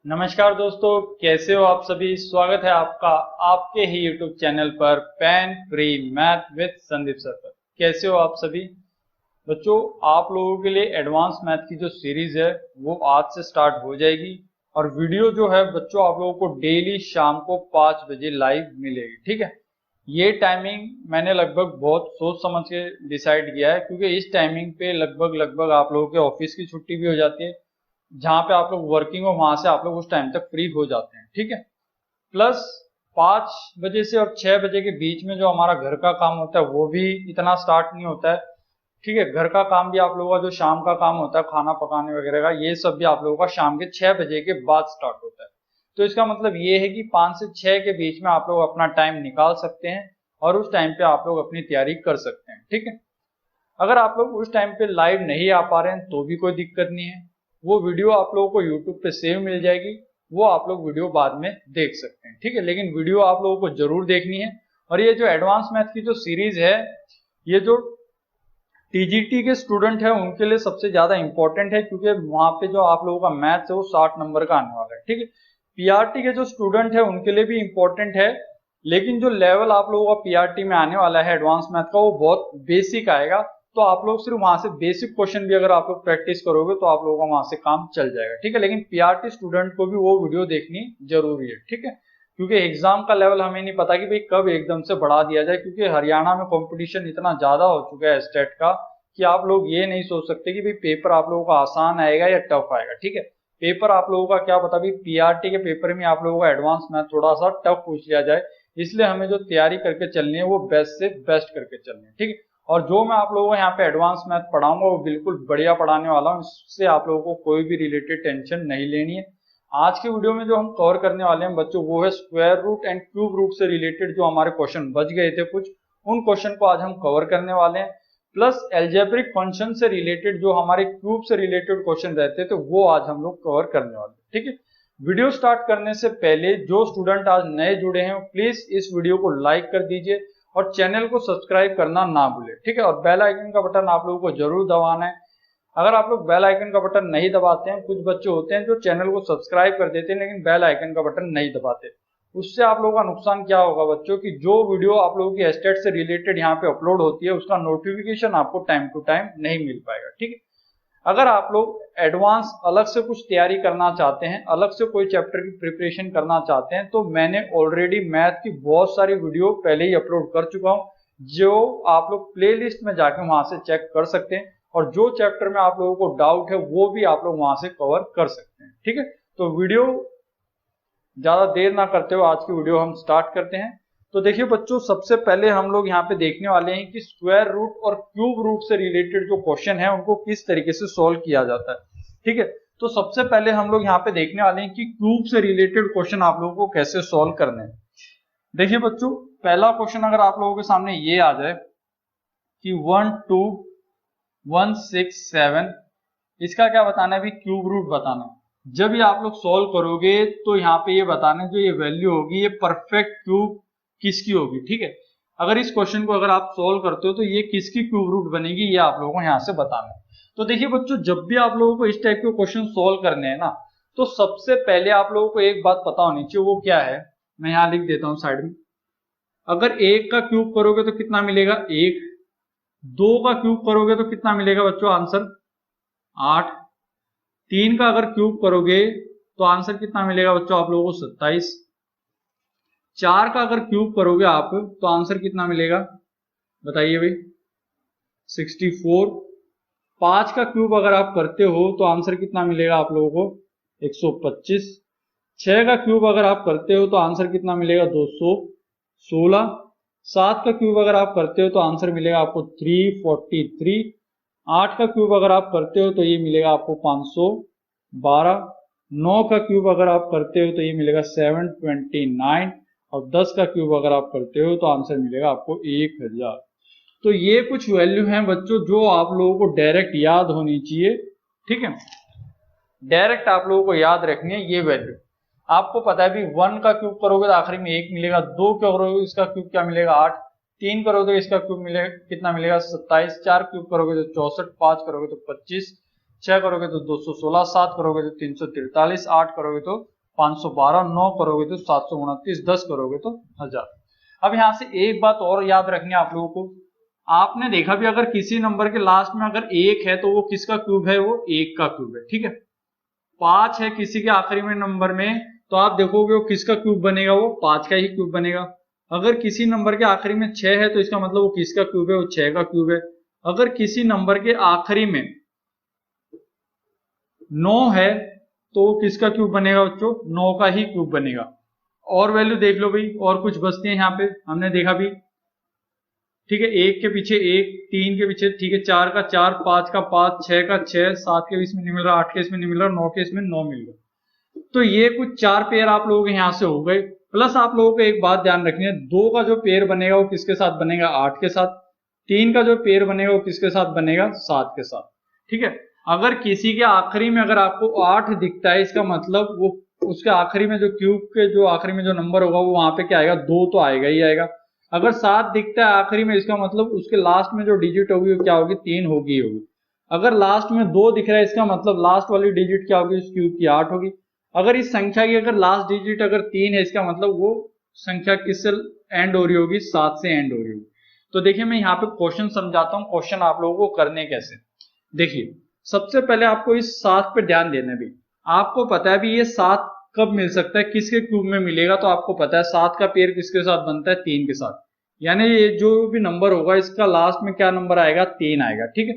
नमस्कार दोस्तों, कैसे हो आप सभी। स्वागत है आपका आपके ही YouTube चैनल पर pain free math with Sandeep sir पर। कैसे हो आप सभी बच्चों। आप लोगों के लिए एडवांस मैथ की जो सीरीज है वो आज से स्टार्ट हो जाएगी और वीडियो जो है बच्चों आप लोगों को डेली शाम को 5 बजे लाइव मिलेगी। ठीक है, ये टाइमिंग मैंने लगभग बहुत सोच समझ के डिसाइड किया है, क्योंकि इस टाइमिंग पे लगभग लगभग आप लोगों के ऑफिस की छुट्टी भी हो जाती है, जहां पे आप लोग वर्किंग हो वहां से आप लोग उस टाइम तक फ्री हो जाते हैं। ठीक है, प्लस 5 बजे से और 6 बजे के बीच में जो हमारा घर का काम होता है वो भी इतना स्टार्ट नहीं होता है। ठीक है, घर का काम भी आप लोगों का जो शाम का काम होता है खाना पकाने वगैरह का, ये सब भी आप लोगों का शाम के 6 बजे के बाद स्टार्ट होता है। तो इसका मतलब ये है कि 5 से 6 के बीच में आप लोग अपना टाइम निकाल सकते हैं और उस टाइम पे आप लोग अपनी तैयारी कर सकते हैं। ठीक है, अगर आप लोग उस टाइम पे लाइव नहीं आ पा रहे हैं तो भी कोई दिक्कत नहीं है, वो वीडियो आप लोगों को यूट्यूब पे सेव मिल जाएगी, वो आप लोग वीडियो बाद में देख सकते हैं। ठीक है, लेकिन वीडियो आप लोगों को जरूर देखनी है। और ये जो एडवांस मैथ की जो सीरीज है, ये जो टीजीटी के स्टूडेंट है उनके लिए सबसे ज्यादा इंपॉर्टेंट है, क्योंकि वहां पे जो आप लोगों का मैथ्स है वो 60 नंबर का आने वाला है। ठीक है, पीआरटी के जो स्टूडेंट है उनके लिए भी इंपॉर्टेंट है, लेकिन जो लेवल आप लोगों का पीआरटी में आने वाला है एडवांस मैथ का वो बहुत बेसिक आएगा। तो आप लोग सिर्फ वहां से बेसिक क्वेश्चन भी अगर आप लोग प्रैक्टिस करोगे तो आप लोगों का वहां से काम चल जाएगा। ठीक है, लेकिन पीआरटी स्टूडेंट को भी वो वीडियो देखनी जरूरी है। ठीक है, क्योंकि एग्जाम का लेवल हमें नहीं पता कि भाई कब एकदम से बढ़ा दिया जाए, क्योंकि हरियाणा में कंपटीशन इतना ज्यादा हो चुका है स्टेट का कि आप लोग ये नहीं सोच सकते कि भाई पेपर आप लोगों का आसान आएगा या टफ आएगा। ठीक है, पेपर आप लोगों का क्या पता भाई पीआरटी के पेपर में आप लोगों का एडवांस मैथ थोड़ा सा टफ पूछ लिया जाए, इसलिए हमें जो तैयारी करके चलनी है वो बेस्ट से बेस्ट करके चलनी है। ठीक है, और जो मैं आप लोगों को यहाँ पे एडवांस मैथ पढ़ाऊंगा वो बिल्कुल बढ़िया पढ़ाने वाला हूँ, इससे आप लोगों को कोई भी रिलेटेड टेंशन नहीं लेनी है। आज के वीडियो में जो हम कवर करने वाले हैं बच्चों वो है square root and cube root से रिलेटेड जो हमारे क्वेश्चन बच गए थे कुछ, उन क्वेश्चन को आज हम कवर करने वाले हैं। प्लस एल्जेब्रिक फंक्शन से रिलेटेड जो हमारे क्यूब से रिलेटेड क्वेश्चन रहते थे वो आज हम लोग कवर करने वाले हैं। ठीक है, वीडियो स्टार्ट करने से पहले जो स्टूडेंट आज नए जुड़े हैं प्लीज इस वीडियो को लाइक कर दीजिए और चैनल को सब्सक्राइब करना ना भूले। ठीक है, और बेल आइकन का बटन आप लोगों को जरूर दबाना है। अगर आप लोग बेल आइकन का बटन नहीं दबाते हैं, कुछ बच्चे होते हैं जो चैनल को सब्सक्राइब कर देते हैं लेकिन बेल आइकन का बटन नहीं दबाते, उससे आप लोगों का नुकसान क्या होगा बच्चों की जो वीडियो आप लोगों की एस्टेट से रिलेटेड यहाँ पे अपलोड होती है उसका नोटिफिकेशन आपको टाइम टू टाइम नहीं मिल पाएगा। ठीक है, अगर आप लोग एडवांस अलग से कुछ तैयारी करना चाहते हैं, अलग से कोई चैप्टर की प्रिपरेशन करना चाहते हैं, तो मैंने ऑलरेडी मैथ की बहुत सारी वीडियो पहले ही अपलोड कर चुका हूं, जो आप लोग प्लेलिस्ट में जाके वहां से चेक कर सकते हैं और जो चैप्टर में आप लोगों को डाउट है वो भी आप लोग वहां से कवर कर सकते हैं। ठीक है, तो वीडियो ज्यादा देर ना करते हुए आज की वीडियो हम स्टार्ट करते हैं। तो देखिए बच्चों, सबसे पहले हम लोग यहाँ पे देखने वाले हैं कि स्क्वायर रूट और क्यूब रूट से रिलेटेड जो क्वेश्चन है उनको किस तरीके से सॉल्व किया जाता है। ठीक है, तो सबसे पहले हम लोग यहाँ पे देखने वाले हैं कि क्यूब से रिलेटेड क्वेश्चन आप लोगों को कैसे सॉल्व करने हैं। देखिए बच्चों, पहला क्वेश्चन अगर आप लोगों के सामने ये आ जाए कि 1 2 1 6 7, इसका क्या बताना है, भी क्यूब रूट बताना है। जब ये आप लोग सॉल्व करोगे तो यहाँ पे ये बताना है जो ये वैल्यू होगी ये परफेक्ट क्यूब किसकी होगी। ठीक है, अगर इस क्वेश्चन को अगर आप सॉल्व करते हो तो ये किसकी क्यूब रूट बनेगी ये आप लोगों को यहाँ से बताना है। तो देखिए बच्चों, जब भी आप लोगों को इस टाइप के क्वेश्चन सॉल्व करने हैं ना, तो सबसे पहले आप लोगों को एक बात पता होनी चाहिए, वो क्या है, मैं यहाँ लिख देता हूँ साइड में। अगर 1 का क्यूब करोगे तो कितना मिलेगा 1, 2 का क्यूब करोगे तो कितना मिलेगा बच्चों आंसर 8, 3 का अगर क्यूब करोगे तो आंसर कितना मिलेगा बच्चों आप लोगों को 27, 4 का अगर क्यूब करोगे आप तो आंसर कितना मिलेगा बताइए भाई 64, 5 का क्यूब अगर आप करते हो तो आंसर कितना मिलेगा आप लोगों को 125, 6 का क्यूब अगर आप करते हो तो आंसर कितना मिलेगा 216, 7 का क्यूब अगर आप करते हो तो आंसर मिलेगा आपको 343, 8 का क्यूब अगर आप करते हो तो ये मिलेगा आपको 512, 9 का क्यूब अगर आप करते हो तो ये मिलेगा 729 और 10 का क्यूब अगर आप करते हो तो आंसर मिलेगा आपको 1000। तो ये कुछ वैल्यू हैं बच्चों जो आप लोगों को डायरेक्ट याद होनी चाहिए। ठीक है, डायरेक्ट आप लोगों को याद रखनी है ये वैल्यू। आपको पता है भी 1 का क्यूब करोगे तो आखिरी में 1 मिलेगा, 2 करोगे इसका क्यूब क्या मिलेगा 8, 3 करोगे तो इसका क्यूब मिलेगा कितना मिलेगा 27, 4 क्यूब करोगे तो 64, 5 करोगे तो 25, 6 करोगे तो 216, 7 करोगे तो 343, 8 करोगे तो 512, 9 करोगे तो 729, 10 करोगे तो 1000। अब यहाँ से एक बात और याद रखनी है आप लोगों को, आपने देखा भी अगर किसी नंबर के लास्ट में अगर 1 है तो वो किसका क्यूब है, वो 1 का क्यूब है, ठीक है। 5 है किसी के आखिरी में नंबर में, तो आप देखोगे वो किसका क्यूब बनेगा, वो 5 का ही क्यूब बनेगा। अगर किसी नंबर के आखिरी में 6 है तो इसका मतलब वो किसका क्यूब है, वो 6 का क्यूब है। अगर किसी नंबर के आखिरी में 9 है तो वो किसका क्यूब बनेगा बच्चों, 9 का ही क्यूब बनेगा। और वैल्यू देख लो भाई, और कुछ बचती है यहाँ पे, हमने देखा भी, ठीक है। 1 के पीछे 1, 3 के पीछे, ठीक है, 4 का 4, 5 का 5, 6 का 6, 7 के इसमें नहीं मिल रहा, 8 के इसमें नहीं मिल रहा, 9 के इसमें 9 मिल रहा। तो ये कुछ 4 पेयर आप लोगों के यहाँ से हो गए। प्लस आप लोगों को एक बात ध्यान रखनी है, 2 का जो पेयर बनेगा वो किसके साथ बनेगा, 8 के साथ। 3 का जो पेयर बनेगा वो किसके साथ बनेगा, 7 के साथ, ठीक है। अगर किसी के आखिरी में अगर आपको 8 दिखता है, इसका मतलब वो उसके आखिरी में जो क्यूब के जो आखिरी में जो नंबर होगा वो वहां पे क्या आएगा, 2 तो आएगा ही आएगा। अगर 7 दिखता है आखिरी में, इसका मतलब उसके लास्ट में जो डिजिट होगी वो क्या होगी, 3 होगी होगी। अगर लास्ट में 2 दिख रहा है, इसका मतलब लास्ट वाली डिजिट क्या होगी, उस क्यूब की 8 होगी। अगर इस संख्या की अगर लास्ट डिजिट अगर 3 है, इसका मतलब वो संख्या किससे एंड हो रही होगी, 7 से एंड हो रही होगी। तो देखिए मैं यहाँ पे क्वेश्चन समझाता हूँ, क्वेश्चन आप लोगों को करने कैसे। देखिए सबसे पहले आपको इस 7 पे ध्यान देना भी, आपको पता है भी ये 7 कब मिल सकता है, किसके क्यूब में मिलेगा, तो आपको पता है 7 का पेयर किसके साथ बनता है, 3 के साथ। यानी ये जो भी नंबर होगा इसका लास्ट में क्या नंबर आएगा, 3 आएगा, ठीक है।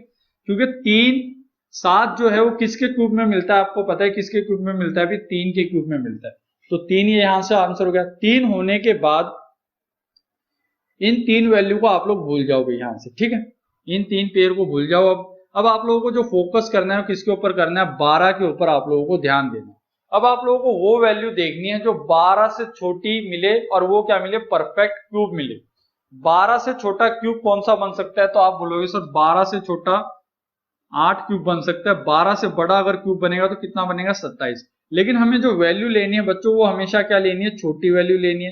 क्योंकि 3 7 जो है वो किसके क्यूब में मिलता है, आपको पता है किसके क्यूब में मिलता है, अभी 3 के क्यूब में मिलता है। तो 3 ये यहां से आंसर हो गया। 3 होने के बाद इन 3 वैल्यू को आप लोग भूल जाओगे यहां से, ठीक है। इन 3 पेयर को भूल जाओ। अब आप लोगों को जो फोकस करना है किसके ऊपर करना है, 12 के ऊपर आप लोगों को ध्यान देना है। अब आप लोगों को वो वैल्यू देखनी है जो 12 से छोटी मिले और वो क्या मिले, परफेक्ट क्यूब मिले। 12 से छोटा क्यूब कौन सा बन सकता है, तो आप बोलोगे सर 12 से छोटा 8 क्यूब बन सकता है। 12 से बड़ा अगर क्यूब बनेगा तो कितना बनेगा, 27। लेकिन हमें जो वैल्यू लेनी है बच्चों, वो हमेशा क्या लेनी है, छोटी वैल्यू लेनी है।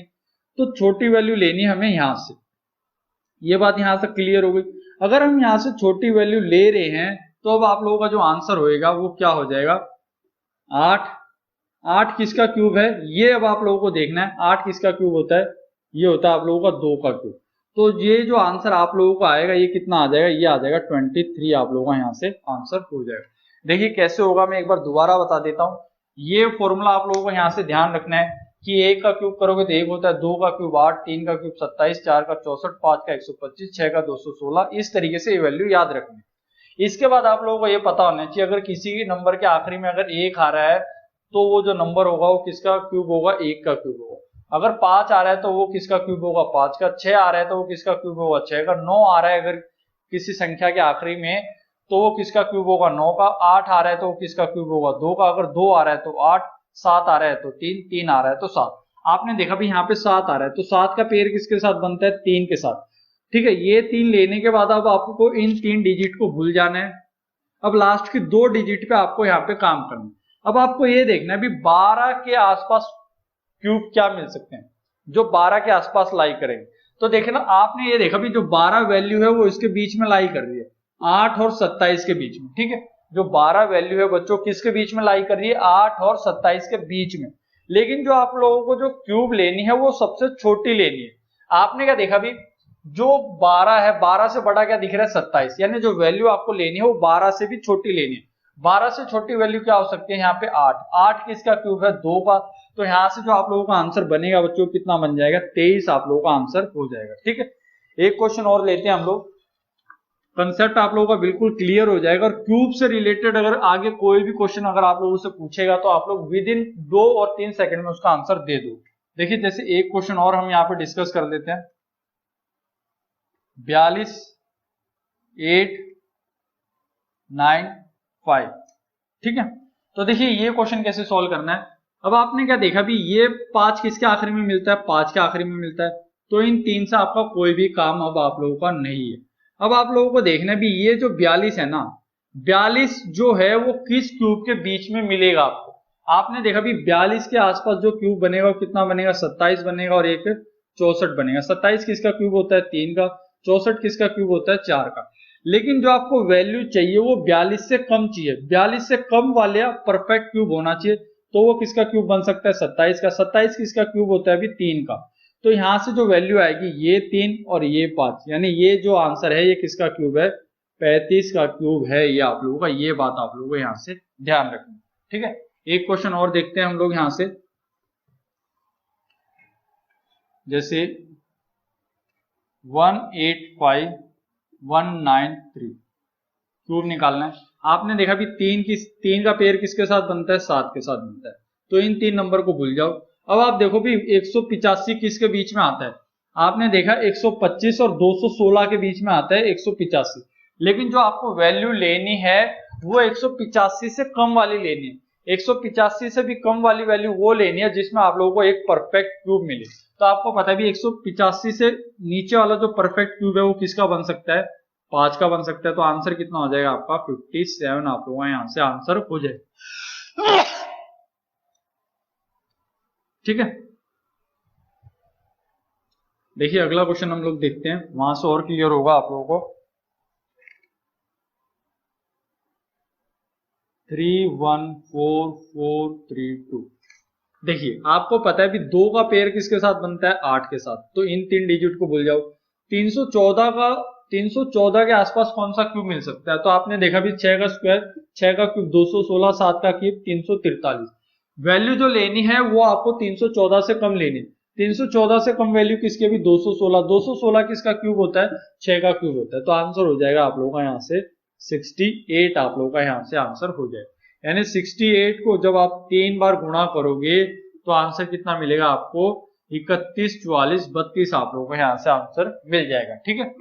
तो छोटी वैल्यू लेनी है हमें यहां से। ये बात यहां से क्लियर हो गई। अगर हम यहां से छोटी वैल्यू ले रहे हैं तो अब आप लोगों का जो आंसर होएगा वो क्या हो जाएगा, 8। 8 किसका क्यूब है, ये अब आप लोगों को देखना है। 8 किसका क्यूब होता है, ये होता है आप लोगों का 2 का क्यूब। तो ये जो आंसर आप लोगों को आएगा ये कितना आ जाएगा, ये आ जाएगा 23 आप लोगों का यहाँ से आंसर हो जाएगा। देखिए कैसे होगा, मैं एक बार दोबारा बता देता हूँ। ये फॉर्मूला आप लोगों को यहाँ से ध्यान रखना है कि 1 का क्यूब करोगे तो 1 होता है, 2 का क्यूब 8, 3 का क्यूब 27, 4 का 64, 5 का 125, 6 का 216। इस तरीके से ये वैल्यू याद रखनी है। इसके बाद आप लोगों को ये पता होना चाहिए अगर किसी नंबर के आखिरी में अगर 1 आ रहा है तो वो जो नंबर होगा वो किसका क्यूब होगा, 1 का क्यूब होगा। अगर 5 आ रहा है तो वो किसका क्यूब होगा, 5 का। 6 आ रहा है तो वो किसका क्यूब होगा, 6 का। 9 आ रहा है अगर किसी संख्या के आखिरी में तो वो किसका क्यूब होगा, 9 का। 8 आ रहा है तो वो किसका क्यूब होगा, 2 का। अगर 2 आ रहा है तो 8, 7 आ रहा है तो 3, 3 आ रहा है तो 7। आपने देखा भी यहाँ पे 7 आ रहा है तो 7 का पेयर किसके साथ बनता है, 3 के साथ, ठीक है। ये 3 लेने के बाद अब आपको इन 3 डिजिट को भूल जाना है। अब लास्ट की 2 डिजिट पे आपको यहाँ पे काम करना है। अब आपको ये देखना है भी 12 के आसपास क्यूब क्या मिल सकते हैं जो 12 के आसपास लाई करेंगे। तो देखे ना आपने ये देखा भी जो 12 वैल्यू है वो इसके बीच में लाई कर रही है, 8 और 27 के बीच में, ठीक है। जो 12 वैल्यू है बच्चों किसके बीच में लाई कर रही है, 8 और 27 के बीच में। लेकिन जो आप लोगों को जो क्यूब लेनी है वो सबसे छोटी लेनी है। आपने क्या देखा भी, जो 12 है 12 से बड़ा क्या दिख रहा है, 27। यानी जो वैल्यू आपको लेनी है वो 12 से भी छोटी लेनी है। 12 से छोटी वैल्यू क्या हो सकती है, यहाँ पे 8। 8 किसका क्यूब है, 2 का। तो यहां से जो आप लोगों का आंसर बनेगा बच्चों कितना बन जाएगा, 23 आप लोगों का आंसर हो जाएगा, ठीक है। एक क्वेश्चन और लेते हैं हम लोग, कंसेप्ट आप लोगों का बिल्कुल क्लियर हो जाएगा। और क्यूब से रिलेटेड अगर आगे कोई भी क्वेश्चन अगर आप लोगों से पूछेगा तो आप लोग विद इन 2 और 3 सेकंड में उसका आंसर दे दो। देखिए जैसे एक क्वेश्चन और हम यहाँ पे डिस्कस कर लेते हैं, 42 8 9 5, ठीक है। तो देखिए ये क्वेश्चन कैसे सॉल्व करना है। अब आपने क्या देखा भी, ये 5 किसके आखिरी में मिलता है, 5 के आखिरी में मिलता है। तो इन 3 से आपका कोई भी काम अब आप लोगों का नहीं है। अब आप लोगों को देखना भी ये जो 42 है ना, 42 जो है वो किस क्यूब के बीच में मिलेगा आपको। आपने देखा भी 42 के आसपास जो क्यूब बनेगा वो कितना बनेगा, 27 बनेगा और एक 64 बनेगा। 27 किसका क्यूब होता है, 3 का। 64 किसका क्यूब होता है, 4 का। लेकिन जो आपको वैल्यू चाहिए वो 42 से कम चाहिए, 42 से कम वाला परफेक्ट क्यूब होना चाहिए। तो वो किसका क्यूब बन सकता है? 27 का। 27 किसका क्यूब होता है? अभी 3 का। तो यहां से जो वैल्यू आएगी ये 3 और ये 5, यानी ये जो आंसर है ये किसका क्यूब है? 35 का क्यूब है ये आप लोगों का। ये बात आप लोगों को यहां से ध्यान रखनी, ठीक है। एक क्वेश्चन और देखते हैं हम लोग यहां से, जैसे 185193 क्यूब निकालना है। आपने देखा भी तीन का पेयर किसके साथ बनता है? 7 के साथ बनता है। तो इन 3 नंबर को भूल जाओ। अब आप देखो भी 185 किसके बीच में आता है? आपने देखा 125 और 216 के बीच में आता है 185, लेकिन जो आपको वैल्यू लेनी है वो 185 से कम वाली लेनी है। 185 से भी कम वाली वैल्यू वो लेनी है जिसमें आप लोगों को एक परफेक्ट क्यूब मिले। तो आपको पता है भी 185 से नीचे वाला जो परफेक्ट क्यूब है वो किसका बन सकता है? 5 का बन सकता है। तो आंसर कितना हो जाएगा आपका? 57 आप लोगों का यहां से आंसर हो जाएगा, ठीक है। देखिए अगला क्वेश्चन हम लोग देखते हैं, वहां से और क्लियर होगा आप लोगों को। 314432। देखिए आपको पता है भी 2 का पेयर किसके साथ बनता है? 8 के साथ। तो इन 3 डिजिट को भूल जाओ। 314 के आसपास कौन सा क्यूब मिल सकता है? तो आपने देखा भी 6 का स्क्वायर, 6 का क्यूब 216, 7 का क्यूब 343। वैल्यू जो लेनी है वो आपको 314 से कम लेनी है। 314 से कम वैल्यू किसकी? भी 216। 216 किसका क्यूब होता है? 6 का क्यूब होता है। तो आंसर हो जाएगा आप लोगों का यहाँ से 68 आप लोगों का यहाँ से आंसर हो जाएगा। यानी 68 को जब आप 3 बार गुणा करोगे तो आंसर कितना मिलेगा आपको? 31, 44, 32 आप लोगों को यहाँ से आंसर मिल जाएगा, ठीक है।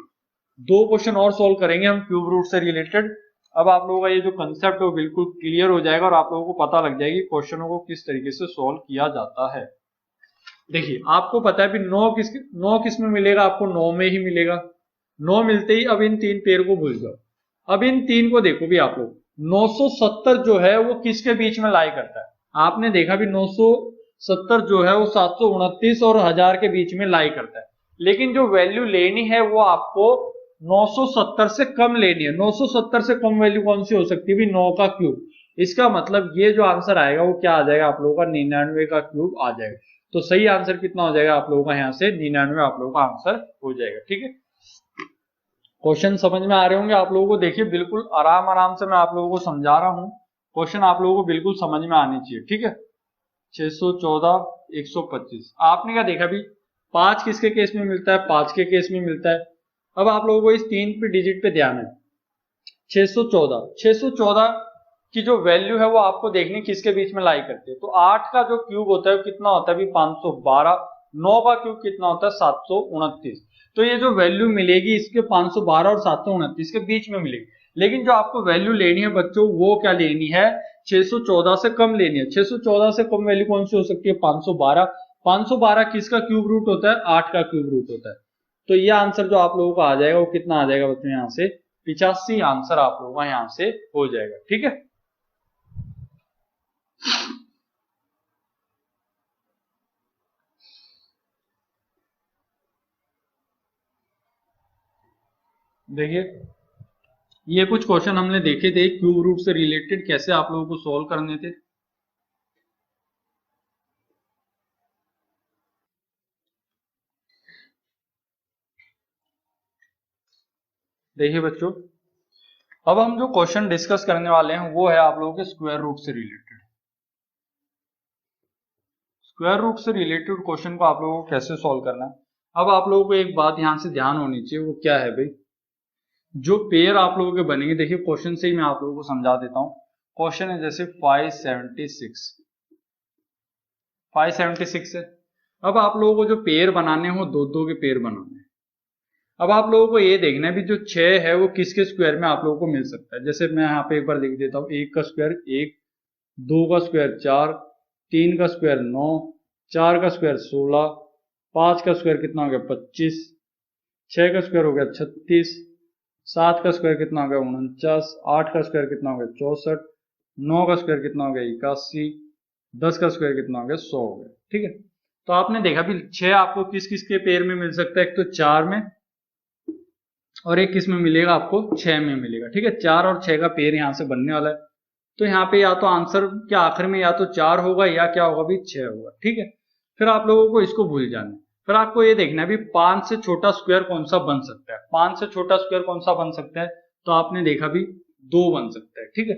2 क्वेश्चन और सोल्व करेंगे हम क्यूब रूट से रिलेटेड। अब आप लोगों का ये जो कंसेप्ट है वो बिल्कुल क्लियर हो जाएगा और आप लोगों को पता लग जाएगी क्वेश्चनों को किस तरीके से सोल्व किया जाता है। देखिए आपको पता है भी 9 किस में मिलेगा? आपको 9 में ही मिलेगा। 9 मिलते ही अब इन 3 पेयर को भूल जाओ। अब इन 3 को देखो भी आप लोग, 970 जो है वो किसके बीच में लाई करता है? आपने देखा भी 970 जो है वो 729 और 1000 के बीच में लाई करता है। लेकिन जो वैल्यू लेनी है वो आपको 970 से कम लेनी है। 970 से कम वैल्यू कौन सी हो सकती है? भी 9 का क्यूब। इसका मतलब ये जो आंसर आएगा वो क्या आ जाएगा आप लोगों का? 99 का क्यूब आ जाएगा। तो सही आंसर कितना हो जाएगा आप लोगों का? यहाँ से 99 आप लोगों का आंसर हो जाएगा, ठीक है। क्वेश्चन समझ में आ रहे होंगे आप लोगों को। देखिए बिल्कुल आराम आराम से मैं आप लोगों को समझा रहा हूं। क्वेश्चन आप लोगों को बिल्कुल समझ में आनी चाहिए, ठीक है। 614, 125। आपने क्या देखा भी 5 किसके केस में मिलता है? 5 के केस में मिलता है। अब आप लोगों को इस 3 पे डिजिट पे ध्यान है। 614 की जो वैल्यू है वो आपको देखनी किसके बीच में लाई करती है। तो 8 का जो क्यूब होता है कितना होता है? भी 512। 9 का क्यूब कितना होता है? 729। तो ये जो वैल्यू मिलेगी इसके 512 और 729 के बीच में मिलेगी। लेकिन जो आपको वैल्यू लेनी है बच्चों वो क्या लेनी है? 614 से कम लेनी है। 614 से कम वैल्यू कौन सी हो सकती है? 512। 512 किसका क्यूब रूट होता है? 8 का क्यूब रूट होता है। तो ये आंसर जो आप लोगों का आ जाएगा वो कितना आ जाएगा बच्चों? यहाँ से 85 आंसर आप लोगों का यहाँ से हो जाएगा, ठीक है। देखिए ये कुछ क्वेश्चन हमने देखे थे क्यूब रूट से रिलेटेड, कैसे आप लोगों को सॉल्व करने थे। देखिए बच्चों अब हम जो क्वेश्चन डिस्कस करने वाले हैं वो है आप लोगों के स्क्वायर रूट से रिलेटेड। स्क्वायर रूट से रिलेटेड क्वेश्चन को आप लोगों को कैसे सॉल्व करना है। अब आप लोगों को एक बात यहां से ध्यान होनी चाहिए, वो क्या है भाई? जो पेयर आप लोगों के बनेंगे, देखिए क्वेश्चन से ही मैं आप लोगों को समझा देता हूं। क्वेश्चन है जैसे 576 है। अब आप लोगों को जो पेयर बनाने हो दो दो के पेयर बनाने हैं। अब आप लोगों को ये देखना है भी जो 6 है वो किसके स्क्वायर में आप लोगों को मिल सकता है। जैसे मैं यहाँ पे एक बार लिख देता हूँ, 1 का स्क्वायर 1, 2 का स्क्वायर 4, 3 का स्क्वायर 9, 4 का स्क्वायर 16, 5 का स्क्वायर कितना हो गया 25, 6 का स्क्वायर हो गया 36, 7 का स्क्वायर कितना हो गया 49, 8 का स्क्वायर कितना हो गया 64, 9 का स्क्वायर कितना हो गया 81, 10 का स्क्वायर कितना हो गया 100 हो गया, ठीक है। तो आपने देखा भी 6 आपको किस किस के पेयर में मिल सकता है? एक तो 4 में, और एक किस में मिलेगा आपको 6 में मिलेगा। ठीक है, 4 और 6 का पेयर यहाँ से बनने वाला है। तो यहाँ पे या तो आंसर के आखिर में या तो 4 होगा या क्या होगा भी 6 होगा। ठीक है, फिर आप लोगों को इसको भूल जाना है। फिर आपको ये देखना है भी 5 से छोटा स्क्वायर कौन सा बन सकता है। 5 से छोटा स्क्वायर कौन सा बन सकता है, तो आपने देखा भी 2 बन सकता है। ठीक है,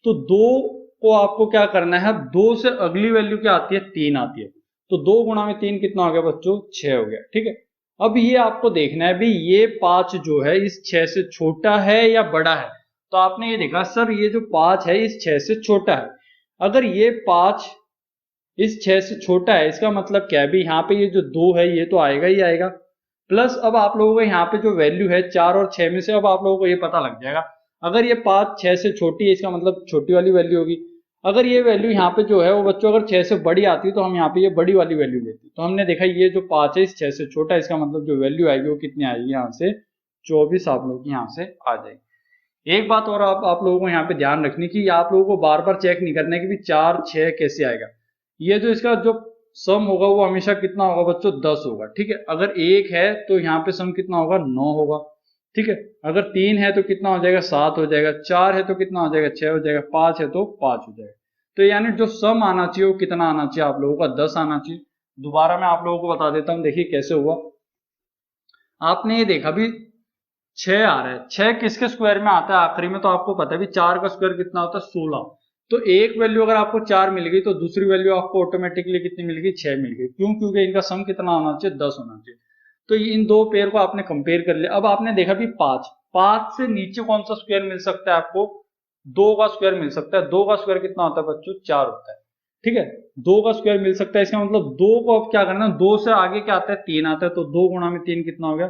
तो 2 को आपको क्या करना है, 2 से अगली वैल्यू क्या आती है, 3 आती है। तो 2 गुणा में 3 कितना हो गया बच्चों, 6 हो गया। ठीक है, अब ये आपको देखना है भी ये 5 जो है इस 6 से छोटा है या बड़ा है। तो आपने ये देखा सर ये जो 5 है इस 6 से छोटा है। अगर ये 5 इस 6 से छोटा है इसका मतलब क्या है भी यहाँ पे ये जो 2 है ये तो आएगा ही आएगा। प्लस अब आप लोगों को यहाँ पे जो वैल्यू है 4 और 6 में से अब आप लोगों को ये पता लग जाएगा, अगर ये 5 6 से छोटी है इसका मतलब छोटी वाली वैल्यू होगी। अगर ये वैल्यू यहाँ पे जो है वो बच्चों अगर 6 से बड़ी आती है तो हम यहाँ पे ये बड़ी वाली वैल्यू लेते हैं। तो हमने देखा ये जो 5 है इस 6 से छोटा है, इसका मतलब जो वैल्यू आएगी वो कितनी आएगी, यहाँ से 24 आप लोगों की यहाँ से आ जाएगी। एक बात और आप लोगों को यहाँ पे ध्यान रखनी की, आप लोगों को बार बार चेक नहीं करना है कि भी 4 6 कैसे आएगा। ये जो इसका जो सम होगा वो हमेशा कितना होगा बच्चों, 10 होगा। ठीक है, अगर 1 है तो यहाँ पे सम कितना होगा, 9 होगा। ठीक है, अगर 3 है तो कितना हो जाएगा, 7 हो जाएगा। 4 है तो कितना हो जाएगा, 6 हो जाएगा। 5 है तो 5 हो जाएगा। तो यानी जो सम आना चाहिए वो कितना आना चाहिए आप लोगों का, 10 आना चाहिए। दोबारा मैं आप लोगों को बता देता हूँ, देखिए कैसे हुआ। आपने ये देखा भी 6 आ रहा है, 6 किसके स्क्वायर में आता है आखिरी में, तो आपको पता है भी 4 का स्क्वायर कितना होता है, 16। तो एक वैल्यू अगर आपको 4 मिल गई तो दूसरी वैल्यू आपको ऑटोमेटिकली कितनी मिल गई, 6 मिल गई। क्यों, क्योंकि इनका सम कितना होना चाहिए, 10 होना चाहिए। तो इन दो पेयर को आपने कंपेयर कर लिया। अब आपने देखा भी 5 से नीचे कौन सा स्क्वायर मिल सकता है आपको, 2 का स्क्वायर मिल सकता है। 2 का स्क्वायर कितना होता है बच्चों, 4 होता है। ठीक है, 2 का स्क्वायर मिल सकता है, इसका मतलब 2 को अब क्या करना है, 2 से आगे क्या आता है, 3 आता है। तो 2 गुणा में 3 कितना हो गया,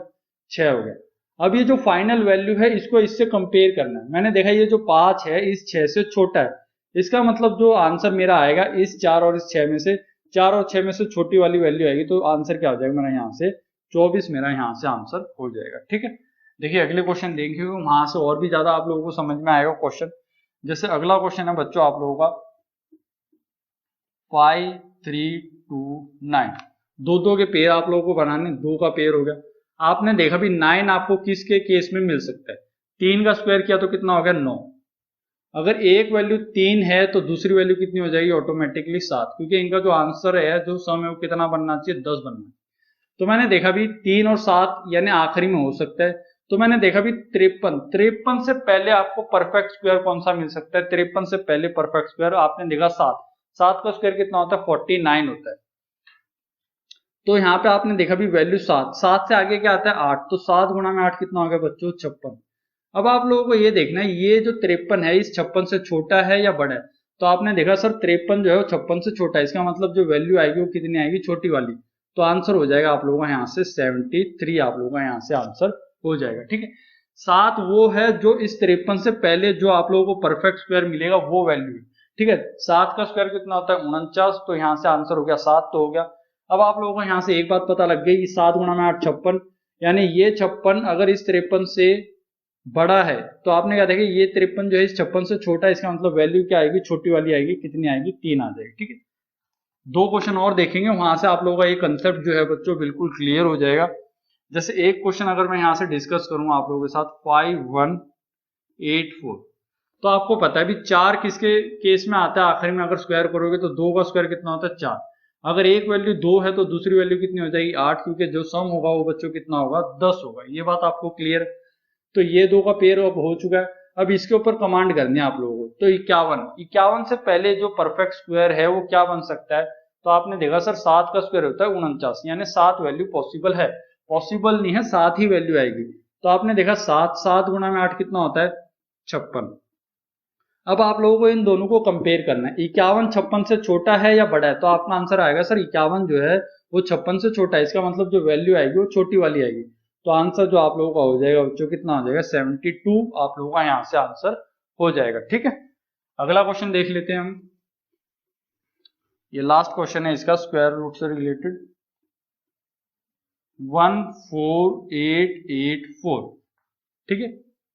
6 हो गया। अब ये जो फाइनल वैल्यू है इसको इससे कंपेयर करना है। मैंने देखा ये जो 5 है इस 6 से छोटा है, इसका मतलब जो आंसर मेरा आएगा इस 4 और इस 6 में से, 4 और 6 में से छोटी वाली वैल्यू आएगी। तो आंसर क्या हो जाएगा मेरा, यहाँ से 24 मेरा यहाँ से आंसर हो जाएगा। ठीक है, देखिए अगले क्वेश्चन देखेंगे, वहां से और भी ज्यादा आप लोगों को समझ में आएगा क्वेश्चन। जैसे अगला क्वेश्चन है बच्चों आप लोगों का 5 3 2 9, दो के पेयर आप लोगों को बनाने, 2 का पेयर हो गया। आपने देखा भी 9 आपको किसके केस में मिल सकता है, 3 का स्क्वायर किया तो कितना हो गया, 9। अगर एक वैल्यू 3 है तो दूसरी वैल्यू कितनी हो जाएगी, ऑटोमेटिकली 7, क्योंकि इनका जो आंसर है जो सम है वो कितना बनना चाहिए, 10 बनना चाहिए। तो मैंने देखा भी 3 और 7 यानी आखिरी में हो सकता है। तो मैंने देखा भी 53 से पहले आपको परफेक्ट स्क्वायर कौन सा मिल सकता है, 53 से पहले परफेक्ट स्क्वायर आपने देखा 7 का स्क्वायर कितना होता है, 49 होता है। तो यहाँ पे आपने देखा भी वैल्यू 7 से आगे क्या आता है, 8। तो 7 गुणा में 8 कितना हो गया बच्चों, 56। अब आप लोगों को ये देखना है ये जो 53 है इस 56 से छोटा है या बड़ा है। तो आपने देखा सर 53 जो है वो 56 से छोटा है, इसका मतलब जो वैल्यू आएगी वो कितनी आएगी, छोटी वाली। तो आंसर हो जाएगा आप लोगों का यहाँ से 73, आप लोगों का यहाँ से आंसर हो जाएगा। ठीक है, 7 वो है जो इस 53 से पहले जो आप लोगों को परफेक्ट स्क्वायर मिलेगा वो वैल्यू है। ठीक है, 7 का स्क्वायर कितना होता है, 49। तो यहाँ से आंसर हो गया 7 तो हो गया। अब आप लोगों को यहाँ से एक बात पता लग गई, 7 गुणा में 8 56, यानी ये 56 अगर इस 53 से बड़ा है तो आपने क्या देखा ये 53 जो है इस 56 से छोटा है, इसका मतलब वैल्यू क्या आएगी, छोटी वाली आएगी, कितनी आएगी, 3 आ जाएगी। ठीक है, 2 क्वेश्चन और देखेंगे, वहां से आप लोगों का ये कंसेप्ट जो है बच्चों बिल्कुल क्लियर हो जाएगा। जैसे एक क्वेश्चन अगर मैं यहाँ से डिस्कस करूँ आप लोगों के साथ 5184, तो आपको पता है भी 4 किसके केस में आता है आखिर में, अगर स्क्वायर करोगे तो 2 का स्क्वायर कितना होता है, 4। अगर एक वैल्यू 2 है तो दूसरी वैल्यू कितनी हो जाएगी, 8, क्योंकि जो सम होगा वो बच्चों कितना होगा, 10 होगा। ये बात आपको क्लियर है। तो ये 2 का पेयर अब हो चुका है। अब इसके ऊपर कमांड करनी है आप लोगों को। तो 51 से पहले जो परफेक्ट स्क्वायर है वो क्या बन सकता है, तो आपने देखा सर 7 का स्क्वायर होता है 49, यानी 7 वैल्यू पॉसिबल है, पॉसिबल नहीं है 7 ही वैल्यू आएगी। तो आपने देखा 7 गुणा में 8 कितना होता है, 56। अब आप लोगों को इन दोनों को कंपेयर करना है, 51 56 से छोटा है या बड़ा है। तो आपका आंसर आएगा सर 51 जो है वो 56 से छोटा है, इसका मतलब जो वैल्यू आएगी वो छोटी वाली आएगी। तो आंसर जो आप लोगों का हो जाएगा बच्चों कितना हो जाएगा, 72 आप लोगों का यहाँ से आंसर हो जाएगा। ठीक है, अगला क्वेश्चन देख लेते हैं हम। ये लास्ट क्वेश्चन है इसका स्क्वायर रूट से रिलेटेड, 14884। ठीक है,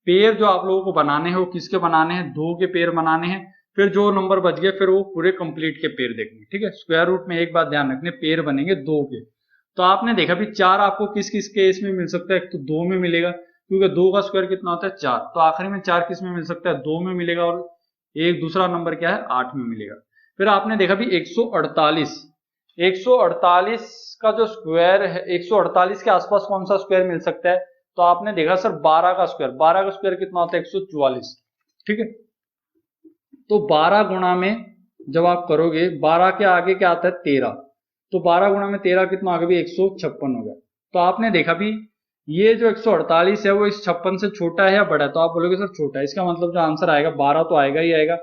पेयर जो आप लोगों को बनाने हैं वो किसके बनाने हैं, 2 के पेयर बनाने हैं। फिर जो नंबर बच गए फिर वो पूरे कंप्लीट के पेयर देखने। ठीक है, स्क्वायर रूट में एक बात ध्यान रखने, पेयर बनेंगे 2 के। तो आपने देखा भी 4 आपको किस किस केस में मिल सकता है, एक तो 2 में मिलेगा, क्योंकि 2 का स्क्वायर कितना होता है 4, तो आखिरी में 4 किस में मिल सकता है 2 में मिलेगा, और एक दूसरा नंबर क्या है 8 में मिलेगा। फिर आपने देखा भी 148 का जो स्क्वायर है, 148 के आसपास कौन सा स्क्वायर मिल सकता है, तो आपने देखा सर 12 का स्क्वायर कितना होता है 144, ठीक है। तो 12 गुणा में जब आप करोगे 12 के आगे क्या आता है 13, तो 12 गुणा में 13 कितना आ गया भी 156 हो गया। तो आपने देखा भी ये जो 148 है वो इस 56 से छोटा है या बड़ा है, तो आप बोलोगे सर छोटा है, इसका मतलब जो आंसर आएगा 12 तो आएगा ही आएगा।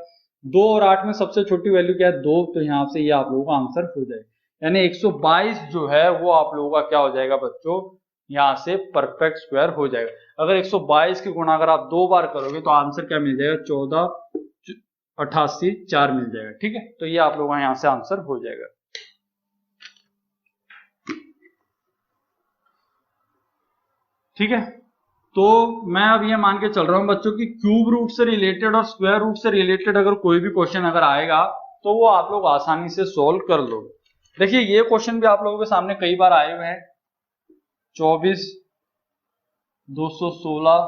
2 और 8 में सबसे छोटी वैल्यू क्या है 2, तो यहाँ से ये आप लोगों का आंसर हो जाएगा, यानी 122 जो है वो आप लोगों का क्या हो जाएगा बच्चों, यहाँ से परफेक्ट स्क्वायर हो जाएगा। अगर 122 की गुणा अगर आप 2 बार करोगे तो आंसर क्या मिल जाएगा 1488 4 मिल जाएगा, ठीक है। तो ये आप लोगों का यहाँ से आंसर हो जाएगा। ठीक है, तो मैं अब ये मान के चल रहा हूं बच्चों की क्यूब रूट से रिलेटेड और स्क्वायर रूट से रिलेटेड अगर कोई भी क्वेश्चन अगर आएगा तो वो आप लोग आसानी से सोल्व कर लोगे। देखिए ये क्वेश्चन भी आप लोगों के सामने कई बार आए हुए हैं, 24 216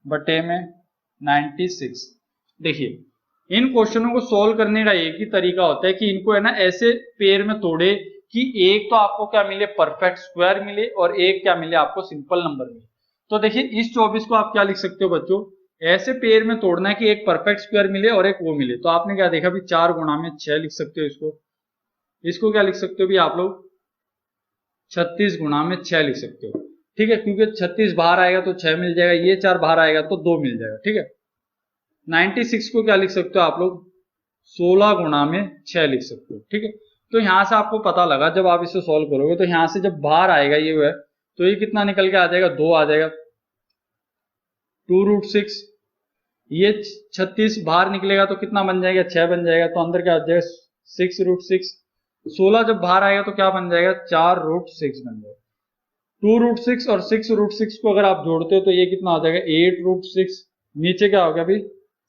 बटे में 96। देखिए इन क्वेश्चनों को सोल्व करने का एक ही तरीका होता है कि इनको है ना ऐसे पेयर में तोड़े कि एक तो आपको क्या मिले परफेक्ट स्क्वायर मिले और एक क्या मिले आपको सिंपल नंबर मिले। तो देखिए इस 24 को आप क्या लिख सकते हो बच्चों, ऐसे पेयर में तोड़ना है कि एक परफेक्ट स्क्वायर मिले और एक वो मिले। तो आपने क्या देखा भी 4 गुणा में 6 लिख सकते हो, इसको क्या लिख सकते हो भी आप लोग 36 गुणा में 6 लिख सकते हो, ठीक है, क्योंकि 36 बाहर आएगा तो 6 मिल जाएगा, ये 4 बाहर आएगा तो 2 मिल जाएगा, ठीक है। 96 को क्या लिख सकते हो आप लोग 16 गुणा में 6 लिख सकते हो, ठीक है। तो यहां से आपको पता लगा जब आप इसे सॉल्व करोगे तो यहां से जब बाहर आएगा ये है तो ये कितना निकल के आ जाएगा 2 आ जाएगा, 2√6। ये 36 बाहर निकलेगा तो कितना बन जाएगा 6 बन जाएगा, तो अंदर क्या आ जाएगा 6√6। 16 जब बाहर आएगा तो क्या बन जाएगा 4√6 बन जाएगा। 2√6 और 6√6 को अगर आप जोड़ते हो तो ये कितना आ जाएगा 8√6, नीचे क्या हो गया भाई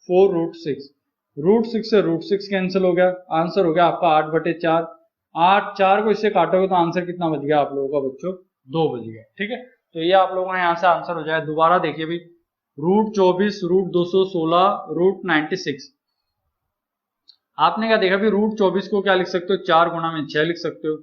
4√6। √6 से √6 कैंसिल हो गया, आंसर हो गया आपका 8/4। 4 को इससे काटोगे तो आंसर कितना बच गया आप लोगों का बच्चों 2 बच गया, ठीक है। तो ये आप लोगों का यहाँ से आंसर हो जाएगा। दोबारा देखिए भाई √24 √216 √96। आपने क्या देखा भी √24 को क्या लिख सकते हो 4 गुणा में 6 लिख सकते हो,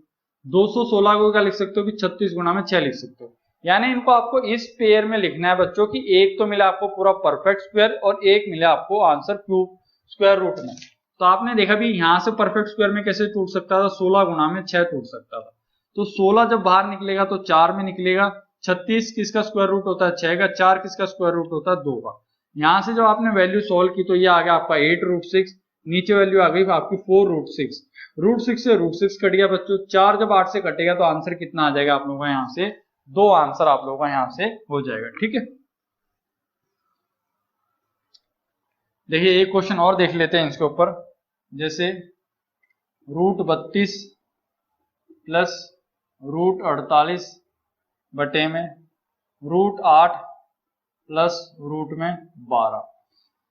216 को क्या लिख सकते हो कि 36 गुणा में 6 लिख सकते हो। यानी इनको आपको इस पेयर में लिखना है बच्चों की एक तो मिला आपको पूरा परफेक्ट स्क्वायर और एक मिला आपको आंसर क्यूब स्क्वायर रूट में। तो आपने देखा भी यहां से परफेक्ट स्क्वायर में कैसे टूट सकता था 16 गुणा में 6 टूट सकता था। तो 16 जब बाहर निकलेगा तो 4 में निकलेगा, 36 किसका स्क्वायर रूट होता है 6 का, 4 किसका स्क्वायर रूट होता है 2 का। यहां से जब आपने वैल्यू सोल्व की तो ये आ गया आपका 8√6, नीचे वैल्यू आ गई आपकी 4√6। √6 से √6 कट गया बच्चों, 4 जब 8 से कटेगा तो आंसर कितना आ जाएगा आप लोगों का यहाँ से 2 आंसर आप लोगों का यहाँ से हो जाएगा, ठीक है। देखिए एक क्वेश्चन और देख लेते हैं इसके ऊपर, जैसे √32 प्लस √48 बटे में √8 प्लस √12।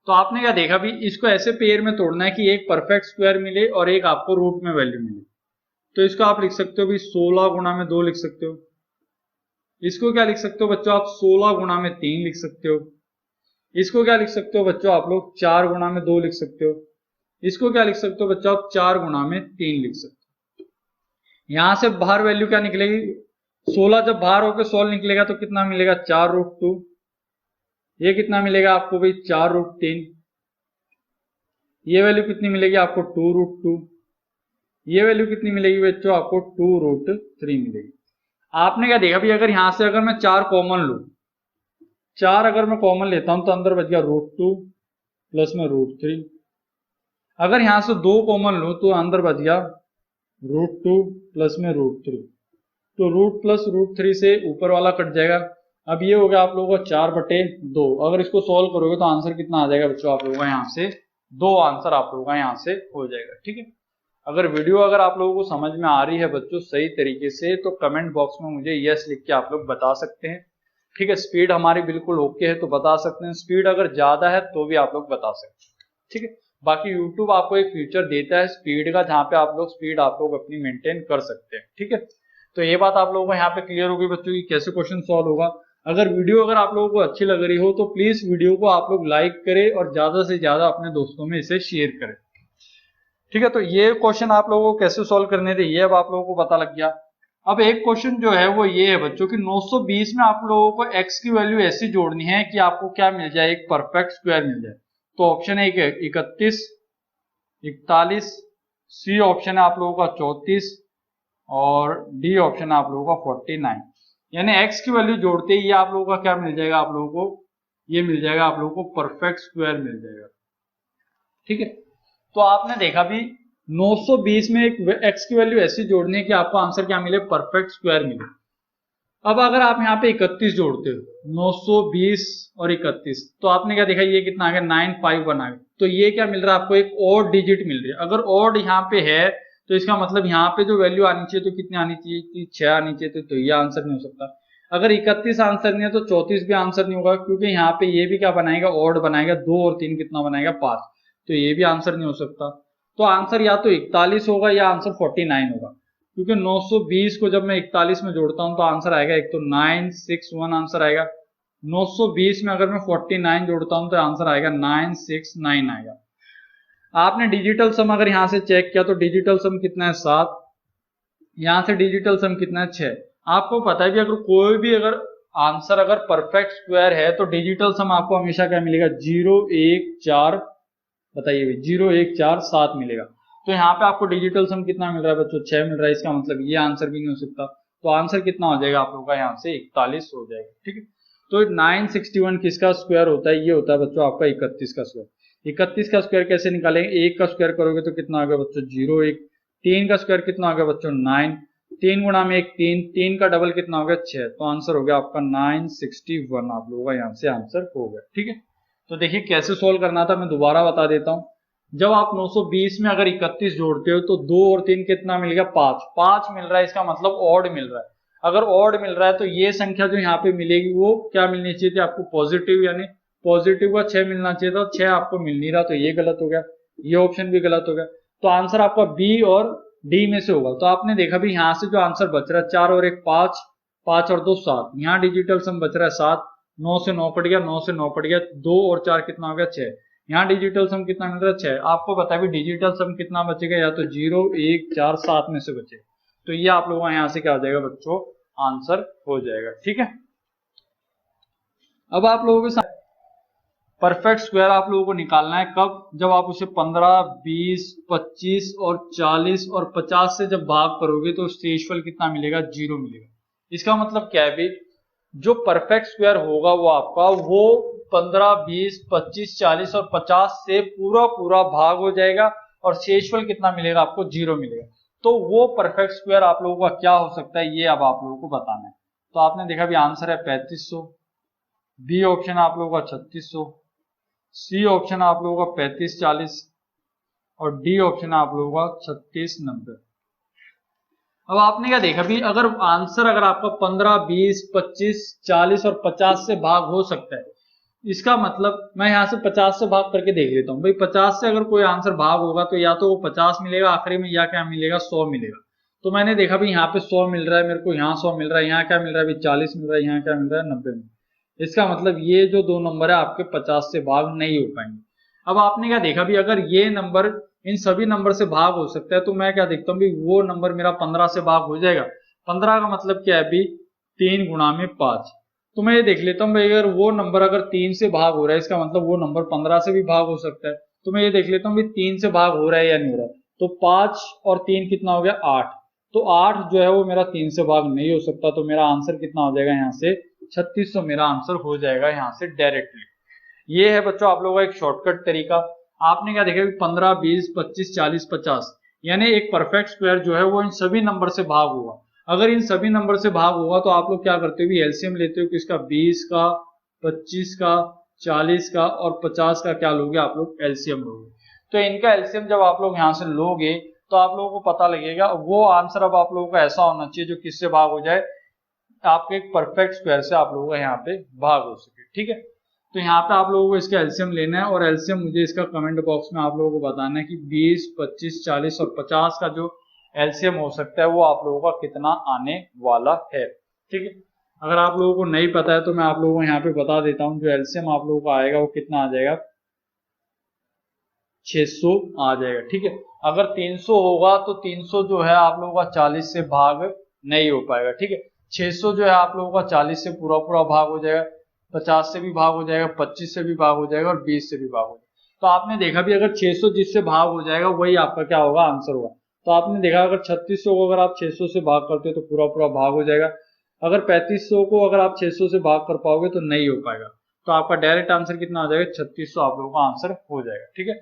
तो आपने क्या देखा भी इसको ऐसे पेयर में तोड़ना है कि एक परफेक्ट स्क्वायर मिले और एक आपको रूट में वैल्यू मिले। तो इसको आप लिख सकते हो भी 16 गुणा में 2 लिख सकते हो, इसको क्या लिख सकते हो बच्चों आप 16 गुणा में 3 लिख सकते हो, इसको क्या लिख सकते हो बच्चों आप लोग 4 गुणा में 2 लिख सकते हो, इसको क्या लिख सकते हो बच्चों आप 4 गुणा में 3 लिख सकते हो। यहां से बाहर वैल्यू क्या निकलेगी 16 जब बाहर होकर 16 निकलेगा तो कितना मिलेगा 4√2, ये कितना मिलेगा आपको भाई 4√3, ये वैल्यू कितनी मिलेगी आपको 2√2, ये वैल्यू कितनी मिलेगी बच्चों आपको 2√3 मिलेगी। आपने क्या देखा भी अगर यहां से अगर मैं 4 कॉमन लू, 4 अगर मैं कॉमन लेता हूं तो अंदर बच गया √2 प्लस में √3। अगर यहां से 2 कॉमन लू तो अंदर बच गया √2 प्लस में √3। तो रूट प्लस √3 से ऊपर वाला कट जाएगा। अब ये हो गया आप लोगों का 4/2। अगर इसको सॉल्व करोगे तो आंसर कितना आ जाएगा बच्चों आप लोगों का यहाँ से 2 आंसर आप लोगों का यहाँ से हो जाएगा, ठीक है। अगर वीडियो अगर आप लोगों को समझ में आ रही है बच्चों सही तरीके से तो कमेंट बॉक्स में मुझे यस लिख के आप लोग बता सकते हैं, ठीक है। स्पीड हमारी बिल्कुल ओके है तो बता सकते हैं, स्पीड अगर ज्यादा है तो भी आप लोग बता सकते हैं, ठीक है। बाकी यूट्यूब आपको एक फीचर देता है स्पीड का जहाँ पे आप लोग स्पीड आप लोग अपनी मेंटेन कर सकते हैं, ठीक है। तो ये बात आप लोगों को यहाँ पे क्लियर होगी बच्चों की कैसे क्वेश्चन सॉल्व होगा। अगर वीडियो अगर आप लोगों को अच्छी लग रही हो तो प्लीज वीडियो को आप लोग लाइक करें और ज्यादा से ज्यादा अपने दोस्तों में इसे शेयर करें। ठीक है, तो ये क्वेश्चन आप लोगों को कैसे सॉल्व करने थे ये अब आप लोगों को पता लग गया। अब एक क्वेश्चन जो है वो ये है बच्चों कि 920 में आप लोगों को x की वैल्यू ऐसी जोड़नी है कि आपको क्या मिल जाए, एक परफेक्ट स्क्वायर मिल जाए। तो ऑप्शन है 31, 41, सी ऑप्शन है आप लोगों का 34 और डी ऑप्शन है आप लोगों का 49। यानी x की वैल्यू जोड़ते ही ये आप लोगों का क्या मिल जाएगा, आप लोगों को ये मिल जाएगा, आप लोगों को परफेक्ट स्क्वायर मिल जाएगा। ठीक है, तो आपने देखा भी 920 में एक x की वैल्यू ऐसी जोड़नी है कि आपको आंसर क्या मिले, परफेक्ट स्क्वायर मिले। अब अगर आप यहाँ पे 31 जोड़ते हो 920 और 31 तो आपने क्या देखा, ये कितना आ गया 951 आ गया। तो ये क्या मिल रहा है आपको, एक और डिजिट मिल रही है। अगर और यहाँ पे है तो इसका मतलब यहाँ पे जो वैल्यू आनी चाहिए तो कितनी आनी चाहिए कि 6 आनी चाहिए, तो ये आंसर नहीं हो सकता। अगर 31 आंसर नहीं है तो 34 भी आंसर नहीं होगा, क्योंकि यहाँ पे ये भी क्या बनाएगा, ऑड बनाएगा, 2 और 3 कितना बनाएगा 5, तो ये भी आंसर नहीं हो सकता। तो आंसर या तो 41 होगा या आंसर 49 होगा, क्योंकि 920 को जब मैं 41 में जोड़ता हूं तो आंसर आएगा एक तो 961 आंसर आएगा। 920 में अगर मैं 49 जोड़ता हूं तो आंसर आएगा 969 आएगा। आपने डिजिटल सम अगर यहां से चेक किया तो डिजिटल सम कितना है 7, यहां से डिजिटल सम कितना है 6। आपको पता है कि अगर कोई भी अगर आंसर अगर परफेक्ट स्क्वायर है तो डिजिटल सम आपको हमेशा क्या मिलेगा, 0 1 4, बताइए 0 1 4 7 मिलेगा। तो यहाँ पे आपको डिजिटल सम कितना मिल रहा है बच्चों, 6 मिल रहा है। इसका मतलब ये आंसर भी नहीं हो सकता, तो आंसर कितना हो जाएगा आप लोगों का यहाँ से 41 हो जाएगा। ठीक है, तो 961 किसका स्क्वायर होता है, ये होता है बच्चों आपका 31 का स्क्वायर। 31 का स्क्वायर कैसे निकालेंगे, 1 का स्क्वायर करोगे तो कितना आ गया बच्चों 0 1, 3 का स्क्वायर कितना आ गया बच्चों 9, 3 गुणा में 1 3, 3 का डबल कितना हो गया 6, तो आंसर हो गया आपका 961 आप लोगों का यहाँ से आंसर हो गया। ठीक है, तो देखिए कैसे सोल्व करना था मैं दोबारा बता देता हूँ। जब आप 920 में अगर 31 जोड़ते हो तो 2 और 3 कितना मिल गया 5, 5 मिल रहा है, इसका मतलब ऑड मिल रहा है। अगर ऑड मिल रहा है तो ये संख्या जो यहाँ पे मिलेगी वो क्या मिलनी चाहिए थी आपको, पॉजिटिव, यानी पॉजिटिव का 6 मिलना चाहिए था, 6 आपको मिल नहीं रहा, तो ये गलत हो गया, ये ऑप्शन भी गलत हो गया। तो आंसर आपका बी और डी में से होगा। तो आपने देखा भी यहाँ से जो आंसर बच रहा है 4 और 1 5, 5 और 2 7, यहाँ डिजिटल सम बच रहा है 7, 9 से 9 कट गया, 9 से 9 कट गया, 2 और 4 कितना हो गया 6, यहाँ डिजिटल सम कितना मिल रहा है 6। आपको पता है भी डिजिटल सम कितना बचेगा, या तो 0 1 4 7 में से बचेगा, तो ये आप लोगों का यहाँ से क्या हो जाएगा बच्चों, आंसर हो जाएगा। ठीक है, अब आप लोगों के साथ परफेक्ट स्क्वायर आप लोगों को निकालना है कब, जब आप उसे 15 20 25 और 40 और 50 से जब भाग करोगे तो शेषफल कितना मिलेगा, 0 मिलेगा। इसका मतलब क्या है भी, जो परफेक्ट स्क्वायर होगा वो आपका वो 15 20 25 40 और 50 से पूरा पूरा भाग हो जाएगा और शेषफल कितना मिलेगा आपको, 0 मिलेगा। तो वो परफेक्ट स्क्वायर आप लोगों का क्या हो सकता है, ये अब आप लोगों को बताना है। तो आपने देखा भी आंसर है 3500, बी ऑप्शन आप लोगों का 3600, सी ऑप्शन आप लोगों का 3540 और डी ऑप्शन आप लोगों का 3690। अब आपने क्या देखा भी, अगर आंसर अगर आपका 15 20 25 40 और 50 से भाग हो सकता है, इसका मतलब मैं यहां से 50 से भाग करके देख लेता हूं भाई। 50 से अगर कोई आंसर भाग होगा तो या तो वो 50 मिलेगा आखिरी में, या क्या मिलेगा 100 मिलेगा। तो मैंने देखा भी यहाँ पे 100 मिल रहा है मेरे को, यहाँ 100 मिल रहा है, यहाँ क्या मिल रहा है भी 40 मिल रहा है, यहाँ क्या मिल रहा है 90 मिल रहा है। इसका मतलब ये जो दो नंबर है आपके 50 से भाग नहीं हो पाएंगे। अब आपने क्या देखा भी, अगर ये नंबर इन सभी नंबर से भाग हो सकता है तो मैं क्या देखता हूँ भी वो नंबर मेरा 15 से भाग हो जाएगा। 15 का मतलब क्या है भी 3 गुणा में 5। तो मैं ये देख लेता हूँ भाई, अगर वो नंबर अगर 3 से भाग हो रहा है इसका मतलब वो नंबर 15 से भी भाग हो सकता है। तो मैं ये देख लेता हूँ भी 3 से भाग हो रहा है या नहीं हो रहा है। तो 5 और 3 कितना हो गया 8। तो 8 जो है वो मेरा 3 से भाग नहीं हो सकता, तो मेरा आंसर कितना हो जाएगा यहाँ से 3600 मेरा आंसर हो जाएगा यहाँ से डायरेक्टली। ये है बच्चों आप लोगों का एक शॉर्टकट तरीका। आपने क्या देखा 15 20 25 40 50, यानी एक परफेक्ट स्क्वायर जो है वो इन सभी नंबर से भाग होगा। अगर इन सभी नंबर से भाग होगा तो आप लोग क्या करते हो, एलसीएम लेते हो कि इसका 20 का 25 का 40 का और 50 का क्या लोगे आप लोग, एलसीएम लोगे। तो इनका एलसीएम जब आप लोग यहाँ से लोगे तो आप लोगों को पता लगेगा वो आंसर अब आप लोगों का ऐसा होना चाहिए जो किससे भाग हो जाए, आपके एक परफेक्ट स्क्वायर से आप लोगों का यहाँ पे भाग हो सके। ठीक है, तो यहाँ पे आप लोगों को इसका एलसीएम लेना है और एलसीएम मुझे इसका कमेंट बॉक्स में आप लोगों को बताना है कि 20 25 40 और 50 का जो एलसीएम हो सकता है वो आप लोगों का कितना आने वाला है। ठीक है, अगर आप लोगों को नहीं पता है तो मैं आप लोगों को यहाँ पे बता देता हूँ। जो एलसीएम आप लोगों को आएगा वो कितना आ जाएगा, 600 आ जाएगा। ठीक है, अगर 300 होगा तो 300 जो है आप लोगों का 40 से भाग नहीं हो पाएगा। ठीक है, 600 जो है आप लोगों का 40 से पूरा पूरा भाग हो जाएगा, 50 से भी भाग हो जाएगा, 25 से भी भाग हो जाएगा और 20 से भी भाग हो जाएगा। तो आपने देखा भी अगर 600 जिससे भाग हो जाएगा वही आपका क्या होगा, आंसर होगा। तो आपने देखा अगर 3600 को अगर आप 600 से भाग करते हो तो पूरा पूरा भाग हो जाएगा। अगर 3500 को अगर आप 600 से भाग कर पाओगे तो नहीं हो पाएगा। तो आपका डायरेक्ट आंसर कितना आ जाएगा, 3600 आप लोगों का आंसर हो जाएगा। ठीक है,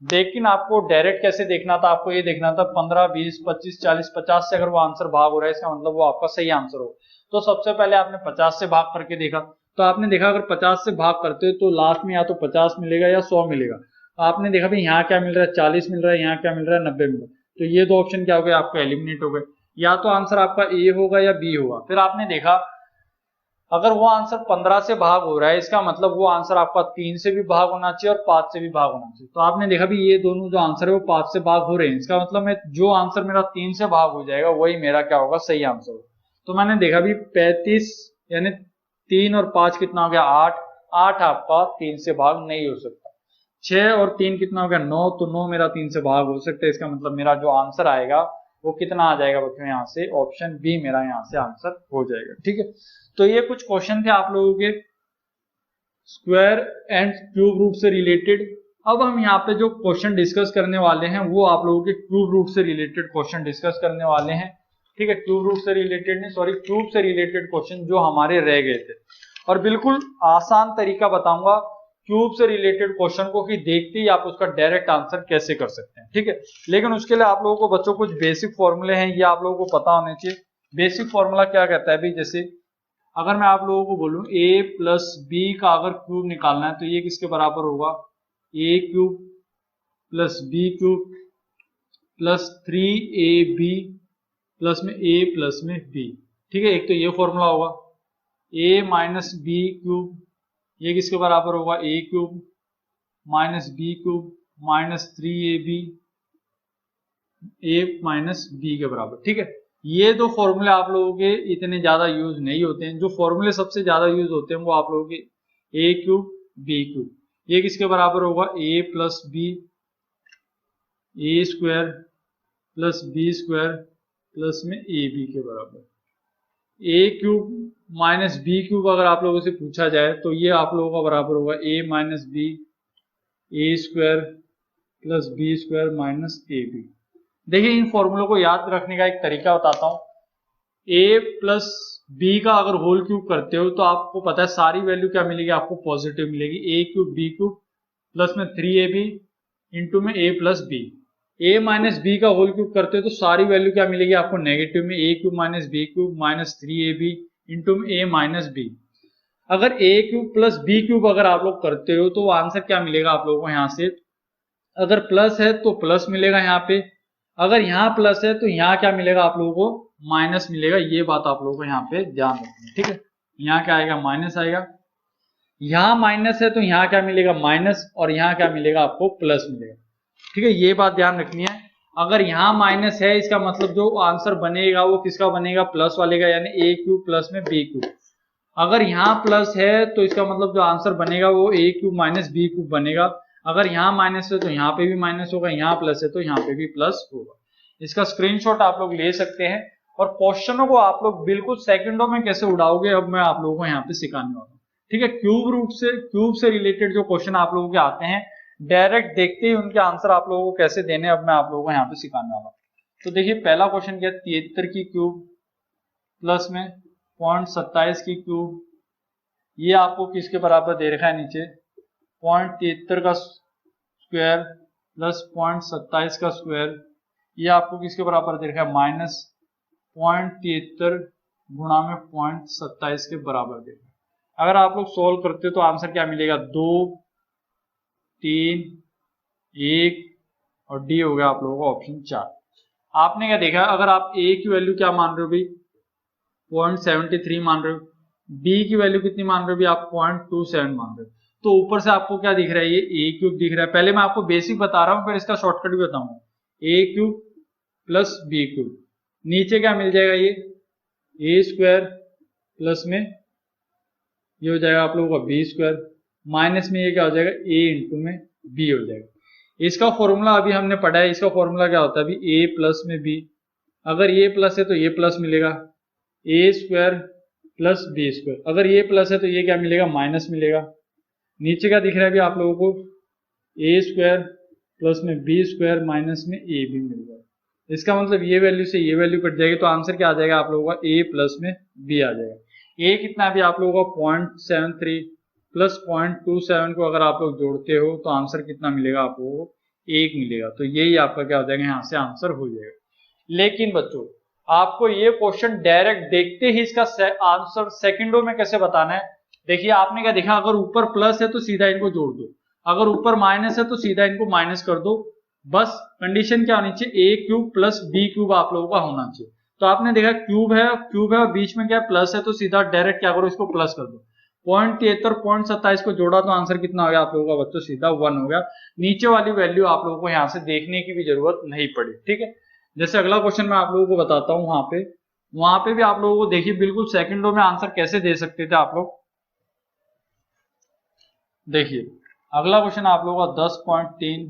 लेकिन आपको डायरेक्ट कैसे देखना था, आपको ये देखना था 15, 20, 25, 40, 50 से अगर वो आंसर भाग हो रहा है इसका मतलब वो आपका सही आंसर हो। तो सबसे पहले आपने 50 से भाग करके देखा, तो आपने देखा अगर 50 से भाग करते हो तो लास्ट में या तो 50 मिलेगा या 100 मिलेगा। आपने देखा भाई यहाँ क्या मिल रहा है, 40 मिल रहा है, यहाँ क्या मिल रहा है, 90 मिल रहा है। तो ये दो ऑप्शन क्या हो गए, आपका एलिमिनेट हो गए। या तो आंसर आपका ए होगा या बी होगा। फिर आपने देखा अगर वो आंसर 15 से भाग हो रहा है इसका मतलब वो आंसर आपका 3 से भी भाग होना चाहिए और 5 से भी भाग होना चाहिए। तो आपने देखा भी ये दोनों जो आंसर है वो 5 से भाग हो रहे हैं, इसका मतलब मैं जो आंसर मेरा 3 से भाग हो जाएगा वही मेरा क्या होगा, सही आंसर होगा। तो मैंने देखा भी 35 यानी 3 और 5 कितना हो गया, 8। 8 आपका 3 से भाग नहीं हो सकता। 6 और 3 कितना हो गया, 9। तो 9 मेरा 3 से भाग हो सकता है। इसका मतलब मेरा जो आंसर आएगा वो कितना आ जाएगा बच्चों, यहाँ से ऑप्शन बी मेरा यहाँ से आंसर हो जाएगा। ठीक है, तो ये कुछ क्वेश्चन थे आप लोगों के स्क्वायर एंड क्यूब रूट से रिलेटेड। अब हम यहाँ पे जो क्वेश्चन डिस्कस करने वाले हैं वो आप लोगों के क्यूब रूट से रिलेटेड क्वेश्चन डिस्कस करने वाले हैं। ठीक है, क्यूब रूट से रिलेटेड नहीं, सॉरी, क्यूब से रिलेटेड क्वेश्चन जो हमारे रह गए थे। और बिल्कुल आसान तरीका बताऊंगा क्यूब से रिलेटेड क्वेश्चन को कि देखते ही आप उसका डायरेक्ट आंसर कैसे कर सकते हैं। ठीक है, लेकिन उसके लिए आप लोगों को बच्चों कुछ बेसिक फॉर्मूले हैं, ये आप लोगों को पता होने चाहिए। बेसिक फॉर्मूला क्या कहता है भी, जैसे अगर मैं आप लोगों को बोलूं a प्लस बी का अगर क्यूब निकालना है तो ये किसके बराबर होगा, a cube plus B cube plus 3ab plus में a प्लस में b। ठीक है, एक तो ये फॉर्मूला होगा। a माइनस बी क्यूब ये किसके बराबर होगा, a cube minus B cube minus 3ab a minus b के बराबर। ठीक है, ये दो फॉर्मूले आप लोगों के इतने ज्यादा यूज नहीं होते हैं। जो फॉर्मूले सबसे ज्यादा यूज होते हैं वो आप लोगों के a क्यूब b क्यूब, ये किसके बराबर होगा, a plus B A square plus B square plus में ए बी के बराबर। a cube minus B cube अगर आप लोगों से पूछा जाए तो ये आप लोगों का बराबर होगा a minus B A square plus B square minus A B. देखिए इन फॉर्मूलों को याद रखने का एक तरीका बताता हूं। a प्लस बी का अगर होल क्यूब करते हो तो आपको पता है सारी वैल्यू क्या मिलेगी, आपको पॉजिटिव मिलेगी। a cube B cube plus में 3ab इंटू में a plus B. a minus B का होल क्यूब करते हो तो सारी वैल्यू क्या मिलेगी आपको, नेगेटिव में a cube minus B cube minus 3ab into में a माइनस बी। अगर a cube plus B cube अगर आप लोग करते हो तो आंसर क्या मिलेगा आप लोगों को, यहाँ से अगर प्लस है तो प्लस मिलेगा यहाँ पे, अगर यहाँ प्लस है तो यहाँ क्या मिलेगा आप लोगों को, माइनस मिलेगा। ये बात आप लोगों को यहाँ पे ध्यान रखनी है। ठीक है, यहाँ क्या आएगा, माइनस आएगा। यहाँ माइनस है तो यहाँ क्या मिलेगा, माइनस, और यहाँ क्या मिलेगा आपको, प्लस मिलेगा। ठीक है, ये बात ध्यान रखनी है। अगर यहाँ माइनस है इसका मतलब जो आंसर बनेगा वो किसका बनेगा, प्लस वाले का, यानी a क्यूब प्लस में b क्यूब। अगर यहाँ प्लस है तो इसका मतलब जो आंसर बनेगा वो a cube minus b cube बनेगा। अगर यहाँ माइनस है तो यहाँ पे भी माइनस होगा, यहाँ प्लस है तो यहाँ पे भी प्लस होगा। इसका स्क्रीनशॉट आप लोग ले सकते हैं और क्वेश्चनों को आप लोग बिल्कुल सेकंडों में कैसे उड़ाओगे अब मैं आप लोगों को यहाँ पे सिखाने वाला हूँ। ठीक है, क्यूब से रिलेटेड जो क्वेश्चन आप लोगों के आते हैं डायरेक्ट देखते ही उनके आंसर आप लोगों को कैसे देने अब मैं आप लोगों को यहाँ पे सिखाने वाला हूँ। तो देखिए पहला क्वेश्चन क्या है, 73 की क्यूब प्लस में 0.27 की क्यूब, ये आपको किसके बराबर दे रखा है, नीचे 0.73 का स्क्वायर प्लस 0.27 का स्क्वायर, ये आपको किसके बराबर दे रखा है, माइनस 0.73 गुणा में 0.27 के बराबर दे रखा है। अगर आप लोग सोल्व करते हो तो आंसर क्या मिलेगा, 2, 3, 1 और डी हो गया आप लोगों का ऑप्शन 4। आपने क्या देखा, अगर आप a की वैल्यू क्या मान रहे हो भाई, 0.73 मान रहे हो, b की वैल्यू कितनी मान रहे हो भी, आप 0.27 मान रहे हो, तो ऊपर से आपको क्या दिख रहा है, ये a क्यूब दिख रहा है। पहले मैं आपको बेसिक बता रहा हूँ फिर इसका शॉर्टकट भी बताऊंगा। a cube plus b cube, नीचे क्या मिल जाएगा, ये a स्क्वायर प्लस में ये हो जाएगा आप लोगों का बी स्क्वायर, माइनस में ये क्या हो जाएगा ए इंटू में बी हो जाएगा। इसका फॉर्मूला अभी हमने पढ़ा है, इसका फॉर्मूला क्या होता है अभी, ए प्लस में बी, अगर ये प्लस है तो ये प्लस मिलेगा, A square plus B square, अगर ये प्लस है तो ये क्या मिलेगा माइनस मिलेगा। नीचे क्या दिख रहा है अभी आप लोगों को, ए स्क्वायर प्लस में बी स्क्वायर माइनस में ए बी मिल जाएगा। इसका मतलब ये वैल्यू से ये वैल्यू कट जाएगी तो आंसर क्या आ जाएगा आप लोगों का, ए प्लस में बी आ जाएगा। ए कितना भी आप लोगों का 0.73 प्लस 0.27 को अगर आप लोग जोड़ते हो तो आंसर कितना मिलेगा आप लोगों को, 1 मिलेगा। तो यही आपका क्या हो जाएगा, यहाँ से आंसर हो जाएगा। लेकिन बच्चों आपको ये क्वेश्चन डायरेक्ट देखते ही इसका आंसर सेकंडों में कैसे बताना है, देखिए आपने क्या देखा, अगर ऊपर प्लस है तो सीधा इनको जोड़ दो, अगर ऊपर माइनस है तो सीधा इनको माइनस कर दो, बस कंडीशन क्या होनी चाहिए, ए क्यूब प्लस बी क्यूब आप लोगों का होना चाहिए। तो आपने देखा क्यूब है और बीच में क्या प्लस है, तो सीधा डायरेक्ट क्या करो, इसको प्लस कर दो। 0.73 0.27 को जोड़ा तो आंसर कितना हो गया आप लोगों का बच्चों, सीधा 1 हो गया। नीचे वाली वैल्यू आप लोगों को यहाँ से देखने की भी जरूरत नहीं पड़ी, ठीक है। जैसे अगला क्वेश्चन मैं आप लोगों को बताता हूँ, वहां पे भी आप लोगों को देखिए बिल्कुल सेकंडों में आंसर कैसे दे सकते थे आप लोग। देखिए अगला क्वेश्चन आप लोगों का 10.3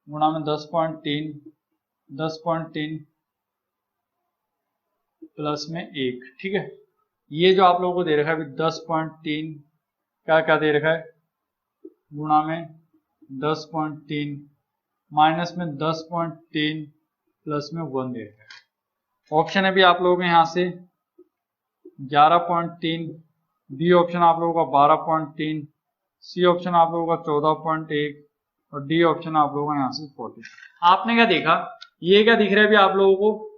गुणा में 10.3 10.3 प्लस में 1, ठीक है। ये जो आप लोगों को दे रखा है अभी 10.3 क्या दे रखा है, गुणा में 10.3 माइनस में 10.3 प्लस में 1 दे रखा है। ऑप्शन है भी आप लोगों के यहाँ से 11.3, बी ऑप्शन आप लोगों का 12.3, सी ऑप्शन आप लोगों का 14.1 और डी ऑप्शन आप लोगों का यहाँ से 40। आपने क्या देखा, ये क्या दिख रहा है अभी आप लोगों को,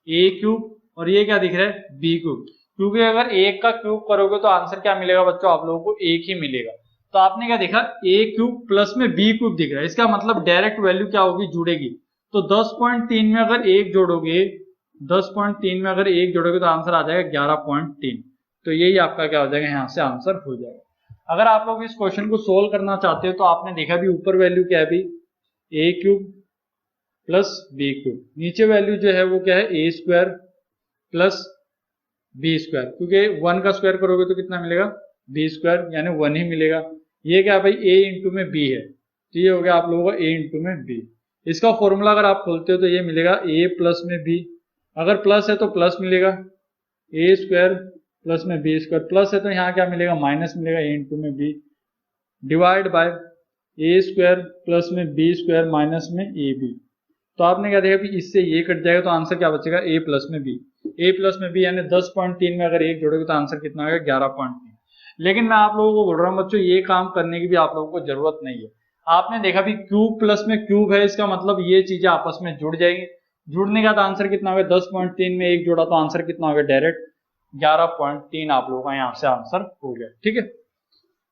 ए क्यूब, और ये क्या दिख रहा है बी क्यूब, क्योंकि अगर एक का क्यूब करोगे तो आंसर क्या मिलेगा बच्चों आप लोगों को, एक ही मिलेगा। तो आपने क्या देखा, ए क्यूब प्लस में बी क्यूब दिख रहा है, इसका मतलब डायरेक्ट वैल्यू क्या होगी, जुड़ेगी। तो 10.3 में अगर एक जोड़ोगे, 10.3 में अगर एक जोड़ोगे तो आंसर आ जाएगा 11.3। तो यही आपका क्या हो जाएगा, यहाँ से आंसर हो जाएगा। अगर आप लोग इस क्वेश्चन को सोल्व करना चाहते हो तो आपने देखा भी ऊपर वैल्यू क्या है, अभी ए क्यूब प्लस बी क्यूब, नीचे वैल्यू जो है वो क्या है, ए स्क्वायर प्लस बी स्क्वायर, क्योंकि 1 का स्क्वायर करोगे तो कितना मिलेगा, बी स्क्वायर, यानी 1 ही मिलेगा। ये क्या भाई, ए इंटू में बी है, तो ये हो गया आप लोगों का ए इंटू में बी। इसका फॉर्मूला अगर आप खोलते हो तो ये मिलेगा ए प्लस में बी, अगर प्लस है तो प्लस मिलेगा, ए स्क्वायर प्लस में बी स्क्वायर, प्लस है तो यहाँ क्या मिलेगा, माइनस मिलेगा, ए इंटू में B, divide by A square plus में बी स्क्वायर माइनस में ए बी। तो आपने क्या देखा कि इससे ये कट जाएगा तो आंसर क्या बचेगा, ए प्लस में बी, ए प्लस में बी, यानी 10.3 में अगर एक जोड़ोगे तो आंसर कितना होगा, 11.3। लेकिन मैं आप लोगों को बोल रहा हूँ बच्चों, ये काम करने की भी आप लोगों को जरूरत नहीं है। आपने देखा भी क्यूब प्लस में क्यूब है, इसका मतलब ये चीजें आपस में जुड़ जाएंगी, जुड़ने का आंसर कितना होगा, 10.3 में एक जोड़ा तो आंसर कितना होगा, डायरेक्ट 11.3 आप लोगों का यहाँ से आंसर हो गया, ठीक है।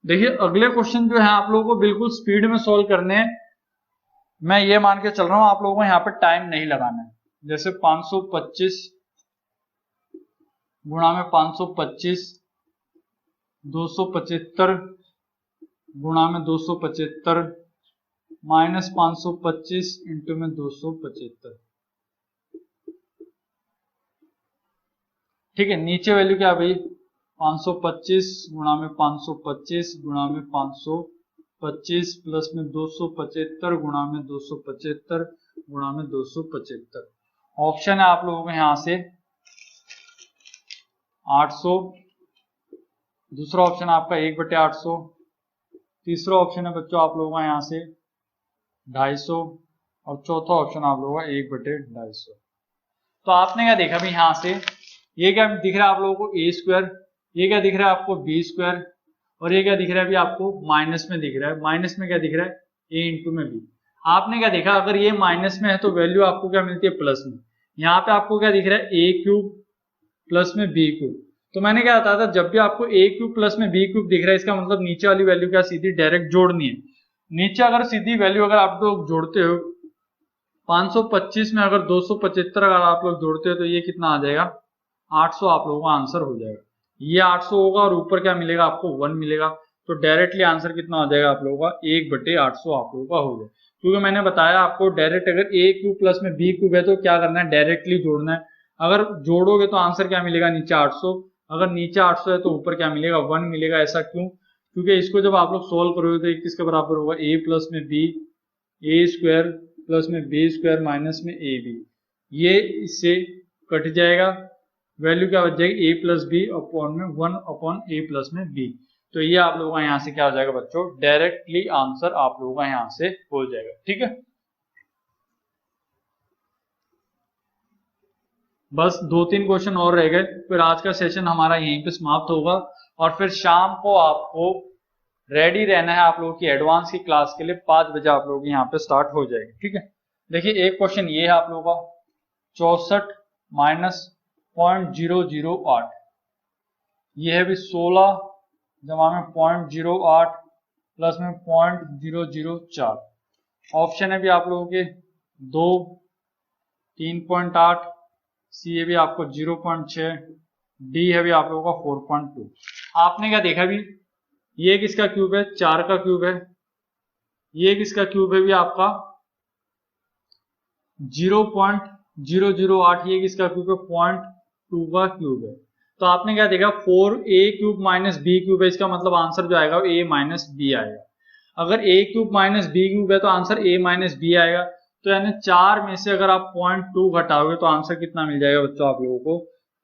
देखिए अगले क्वेश्चन जो है आप लोगों को बिल्कुल स्पीड में सोल्व करने हैं। मैं ये मान के चल रहा हूं आप लोगों को यहाँ पे टाइम नहीं लगाना है। जैसे 525 गुणा में 525, 275 गुणा में 275 माइनस 525 इंटू में 275, ठीक है। नीचे वैल्यू क्या भाई, 525 गुणा में 525 गुणा में 525 प्लस में 275 गुणा में 275 गुणा में 275। ऑप्शन है आप लोगों को यहाँ से 800, दूसरा ऑप्शन आपका 1/800, तीसरा ऑप्शन है बच्चों आप लोगों का यहाँ से 250 और चौथा ऑप्शन आप लोगों का 1/250। तो आपने क्या देखा भी यहाँ से, ये क्या दिख रहा है आप लोगों को, ए स्क्वायर, ये क्या दिख रहा है आपको, बी स्क्वायर, और ये क्या दिख रहा है अभी आपको, माइनस में दिख रहा है। माइनस में क्या दिख रहा है, ए इंटू में बी। आपने क्या देखा, अगर ये माइनस में है तो वैल्यू आपको क्या मिलती है, प्लस में। यहाँ पे आपको क्या दिख रहा है, ए क्यूब प्लस में बी क्यूब। तो मैंने क्या बताया था, जब भी आपको ए क्यूब प्लस में बी क्यूब दिख रहा है, इसका मतलब नीचे वाली वैल्यू क्या सीधी डायरेक्ट जोड़नी है। नीचे अगर सीधी वैल्यू अगर आप लोग जोड़ते हो, 525 में अगर 275 अगर आप लोग जोड़ते हो तो ये कितना आ जाएगा, 800 आप लोगों का आंसर हो जाएगा। ये 800 होगा और ऊपर क्या मिलेगा आपको, 1 मिलेगा। तो डायरेक्टली आंसर कितना हो जाएगा आप लोगों का, 1/800 आप लोगों का हो जाएगा। क्योंकि मैंने बताया आपको डायरेक्ट अगर ए क्यूब प्लस में बी क्यूब है तो क्या करना है, डायरेक्टली जोड़ना है। अगर जोड़ोगे तो आंसर क्या मिलेगा, नीचे 800, अगर नीचे 800 है तो ऊपर क्या मिलेगा 1 मिलेगा। ऐसा क्यों? क्योंकि इसको जब आप लोग सोल्व करोगे तो किसके बराबर होगा a प्लस में b, a स्क्वायर प्लस में b स्क्वायर माइनस में a b, ये इससे कट जाएगा, वैल्यू क्या बच जाएगी a प्लस बी अपॉन में 1 अपॉन a प्लस में b। तो ये आप लोगों का यहाँ से क्या हो जाएगा बच्चों, डायरेक्टली आंसर आप लोगों का यहाँ से हो जाएगा। ठीक है, बस 2-3 क्वेश्चन और रह गए, फिर आज का सेशन हमारा यहीं पे समाप्त होगा और फिर शाम को आपको रेडी रहना है आप लोगों की एडवांस की क्लास के लिए। 5 बजे आप लोगों की यहाँ पे स्टार्ट हो जाएगी। ठीक है, देखिए एक क्वेश्चन ये है आप लोगों का 64 माइनस 0.008, ये है भी 16 जमा में 0.08 प्लस में 0.004। ऑप्शन है भी आप लोगों के 2, 3.8, सी है भी आपको 0.6, डी है भी आप लोगों का 4.2। आपने क्या देखा भी, ये किसका क्यूब है, 4 का क्यूब है, ये किसका क्यूब है भी आपका 0.008, ये किसका क्यूब है 0.2 का क्यूब है। तो आपने क्या देखा 4a cube minus B cube है, इसका मतलब आंसर जो आएगा वो a माइनस बी आएगा। अगर a cube minus B cube है तो आंसर a माइनस बी आएगा। तो यानी 4 में से अगर आप 0.2 घटाओगे तो आंसर कितना मिल जाएगा बच्चों आप लोगों को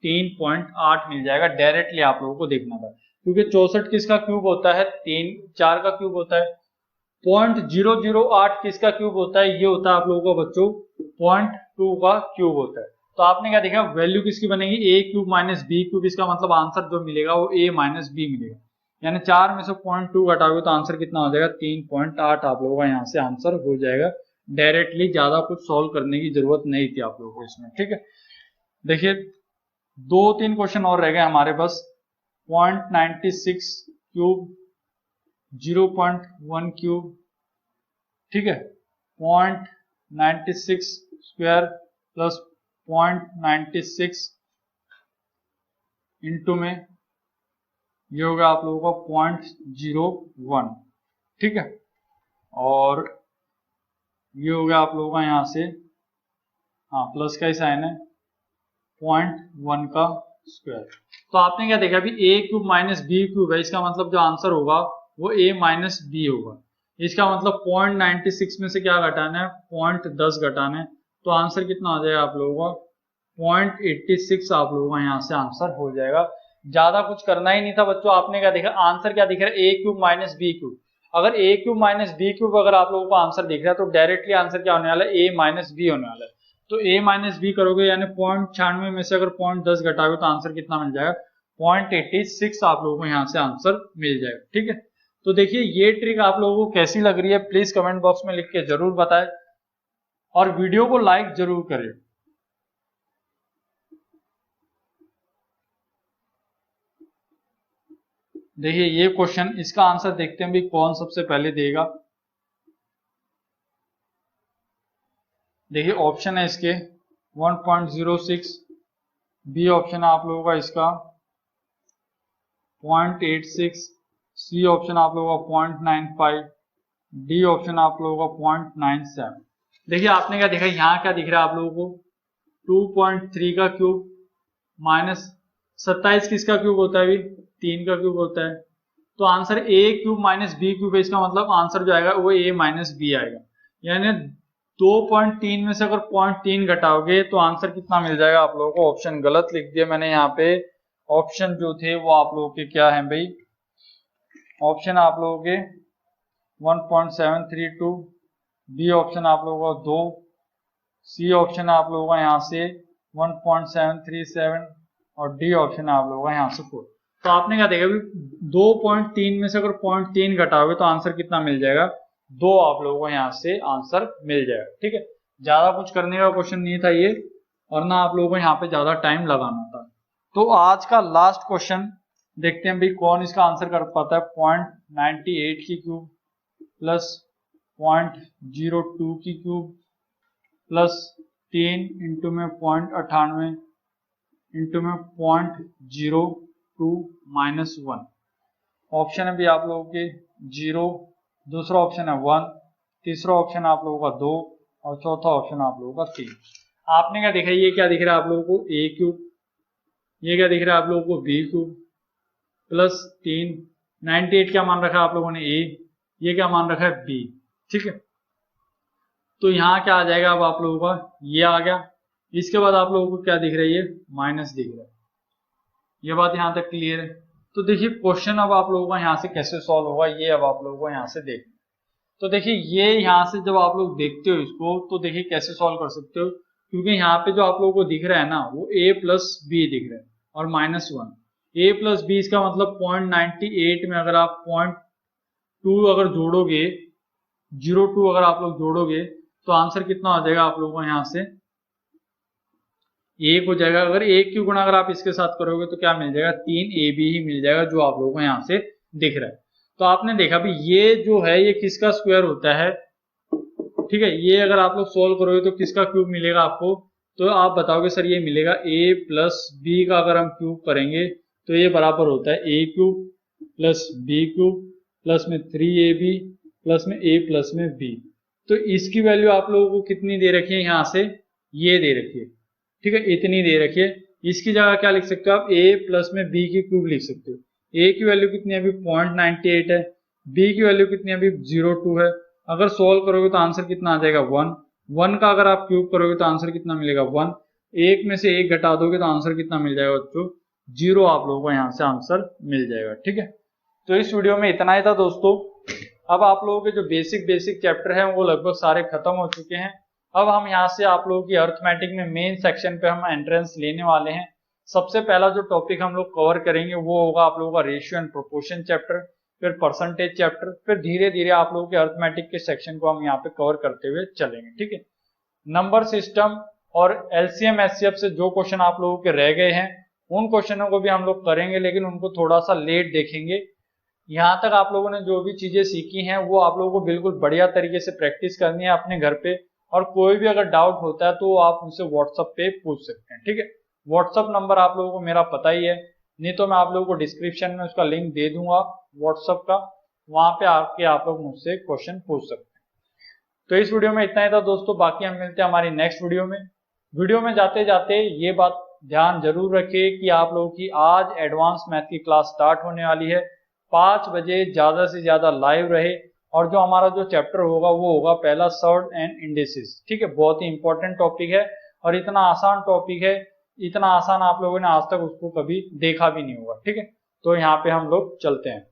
3.8 मिल जाएगा। डायरेक्टली आप लोगों को देखना था, क्योंकि 64 किसका क्यूब होता है 4 का क्यूब होता है, 0.008 किसका क्यूब होता है, ये होता है आप लोगों का बच्चों 0.2 का क्यूब होता है। तो आपने क्या देखा वैल्यू किसकी बनेगी a cube minus B cube, इसका मतलब आंसर जो मिलेगा वो a माइनस बी मिलेगा। यानी 4 में से 0.2 घटाओगे तो आंसर कितना हो जाएगा 3.8 आप लोगों का यहाँ से आंसर हो जाएगा। डायरेक्टली ज्यादा कुछ सॉल्व करने की जरूरत नहीं थी आप लोगों को इसमें। ठीक है, देखिए 2-3 क्वेश्चन और रह गए हमारे पास। 0.96 क्यूब, 0.1 क्यूब, ठीक है, 0.96 स्क्वायर प्लस 0.96 इंटू में ये होगा आप लोगों का 0.01। ठीक है, और ये हो गया आप लोगों का यहाँ से, हाँ प्लस का ही साइन है, 0.1 का स्क्वायर। तो आपने क्या देखा अभी a cube minus B cube है, इसका मतलब जो आंसर होगा वो a माइनस बी होगा। इसका मतलब 0.96 में से क्या घटाना है 0.10 घटाना है, तो आंसर कितना हो जाएगा आप लोगों का 0.86 आप लोगों का यहाँ से आंसर हो जाएगा। ज्यादा कुछ करना ही नहीं था बच्चों। आपने क्या देखा आंसर क्या दिख रहा है a cube minus B cube. अगर a cube minus B cube अगर आप लोगों को आंसर दिख रहा है तो डायरेक्टली आंसर क्या होने वाला है a माइनस बी होने वाला है। तो a माइनस बी करोगे यानी 0.96 में से अगर 0.10 घटाओगे तो आंसर कितना मिल जाएगा 0.86 आप लोगों को यहाँ से आंसर मिल जाएगा। ठीक है, तो देखिए ये ट्रिक आप लोगों को कैसी लग रही है प्लीज कमेंट बॉक्स में लिख के जरूर बताएं और वीडियो को लाइक जरूर करें। देखिए ये क्वेश्चन, इसका आंसर देखते हैं भी कौन सबसे पहले देगा। देखिए ऑप्शन है इसके 1.06, बी ऑप्शन है आप लोगों का इसका 0.86, सी ऑप्शन आप लोगों का 0.95, डी ऑप्शन आप लोगों का 0.97। देखिए आपने क्या देखा यहाँ क्या दिख रहा है आप लोगों को 2.3 का क्यूब माइनस 27 किसका क्यूब होता है भी 3 का क्यूब होता है। तो answer a cube minus B cube है, इसका मतलब आंसर जो आएगा वो a माइनस बी आएगा। यानी 2.3 में से अगर 0.3 घटाओगे तो आंसर कितना मिल जाएगा आप लोगों को। ऑप्शन गलत लिख दिया मैंने यहाँ पे, ऑप्शन जो थे वो आप लोगों के क्या है भाई, ऑप्शन आप लोगों के 1.732, बी ऑप्शन आप लोगों का 2, सी ऑप्शन आप लोगों का यहाँ से 1.737 और डी ऑप्शन आप लोगों का यहाँ से 4। तो आपने क्या देखा 2.3 में से अगर 0.3 घटाओगे तो आंसर कितना मिल जाएगा 2 आप लोगों को यहाँ से आंसर मिल जाएगा। ठीक है, ज्यादा कुछ करने का क्वेश्चन नहीं था ये और ना आप लोगों को यहाँ पे ज्यादा टाइम लगाना था। तो आज का लास्ट क्वेश्चन देखते हैं भाई कौन इसका आंसर कर पाता है। 0.98 की क्यूब प्लस 0.02 की क्यूब प्लस 3 इंटू में 0.98 इंटू में 0.02 माइनस 1। ऑप्शन है भी आप लोगों के 0, दूसरा ऑप्शन है 1, तीसरा ऑप्शन आप लोगों का 2 और चौथा ऑप्शन आप लोगों का 3। आपने क्या देखा ये क्या दिख रहा है आप लोगों को a क्यूब ये क्या दिख रहा है आप लोगों को, बी क्यूब प्लस 3, 98 क्या मान रखा है आप लोगों ने, ए, ये क्या मान रखा है, बी। ठीक है, तो यहाँ क्या आ जाएगा अब आप लोगों का, ये आ गया। इसके बाद आप लोगों को क्या दिख रहा है, ये माइनस दिख रहा है। ये बात यहाँ तक क्लियर है। तो देखिए क्वेश्चन अब आप लोगों का यहाँ से कैसे सॉल्व होगा, ये अब आप लोगों को यहाँ से देखना। तो देखिए ये यहाँ से जब आप लोग देखते हो इसको, तो देखिए कैसे सॉल्व कर सकते हो, क्योंकि यहाँ पे जो आप लोगों को दिख रहा है ना, वो a प्लस बी दिख रहा है और -1। a प्लस बी इसका मतलब 0.98 में अगर आप 0.2 अगर जोड़ोगे, 0.2 अगर आप लोग जोड़ोगे तो आंसर कितना हो जाएगा आप लोगों को, यहाँ से 1 हो जाएगा। अगर 1 की गुणा अगर आप इसके साथ करोगे तो क्या मिल जाएगा, 3ab ही मिल जाएगा, जो आप लोगों को यहाँ से दिख रहा है। तो आपने देखा भी ये जो है ये किसका स्क्वायर होता है, ठीक है। ये अगर आप लोग सोल्व करोगे तो किसका क्यूब मिलेगा आपको, तो आप बताओगे सर ये मिलेगा a प्लस बी का अगर हम क्यूब करेंगे तो ये बराबर होता है a cube plus B cube plus में 3ab प्लस में a प्लस में b। तो इसकी वैल्यू आप लोगों को कितनी दे रखी है, यहाँ से ये दे रखी है, ठीक है, इतनी दे रखी है। इसकी जगह क्या लिख सकते हो आप, a प्लस में b की क्यूब लिख सकते हो। a की वैल्यू कितनी है अभी 0.98 है, b की वैल्यू कितनी है अभी 0.2 है। अगर सोल्व करोगे तो आंसर कितना आ जाएगा 1। 1 का अगर आप क्यूब करोगे तो आंसर कितना मिलेगा 1। एक में से एक घटा दोगे तो आंसर कितना मिल जाएगा बच्चों, 0 आप लोगों को यहाँ से आंसर मिल जाएगा। ठीक है, तो इस वीडियो में इतना ही था दोस्तों। अब आप लोगों के जो बेसिक चैप्टर हैं वो लगभग सारे खत्म हो चुके हैं। अब हम यहाँ से आप लोगों की अर्थमेटिक में मेन सेक्शन पे हम एंट्रेंस लेने वाले हैं। सबसे पहला जो टॉपिक हम लोग कवर करेंगे वो होगा आप लोगों का रेशियो एंड प्रोपोर्शन चैप्टर, फिर परसेंटेज चैप्टर, फिर धीरे धीरे आप लोगों के अर्थमेटिक के सेक्शन को हम यहाँ पे कवर करते हुए चलेंगे। ठीक है, नंबर सिस्टम और एलसीएम एचसीएफ से जो क्वेश्चन आप लोगों के रह गए हैं उन क्वेश्चनों को भी हम लोग करेंगे, लेकिन उनको थोड़ा सा लेट देखेंगे। यहाँ तक आप लोगों ने जो भी चीजें सीखी हैं वो आप लोगों को बिल्कुल बढ़िया तरीके से प्रैक्टिस करनी है अपने घर पे, और कोई भी अगर डाउट होता है तो आप मुझसे व्हाट्सएप पे पूछ सकते हैं। ठीक है, व्हाट्सएप नंबर आप लोगों को मेरा पता ही है, नहीं तो मैं आप लोगों को डिस्क्रिप्शन में उसका लिंक दे दूंगा व्हाट्सएप का, वहां पे आके आप लोग मुझसे क्वेश्चन पूछ सकते हैं। तो इस वीडियो में इतना ही था दोस्तों, बाकी हम मिलते हैं हमारी नेक्स्ट वीडियो में। वीडियो में जाते जाते ये बात ध्यान जरूर रखिए कि आप लोगों की आज एडवांस मैथ की क्लास स्टार्ट होने वाली है 5 बजे, ज्यादा से ज्यादा लाइव रहे। और जो हमारा जो चैप्टर होगा वो होगा पहला सर्ड एंड इंडिसेस। ठीक है, बहुत ही इंपॉर्टेंट टॉपिक है और इतना आसान टॉपिक है, इतना आसान आप लोगों ने आज तक उसको कभी देखा भी नहीं होगा। ठीक है, तो यहाँ पे हम लोग चलते हैं।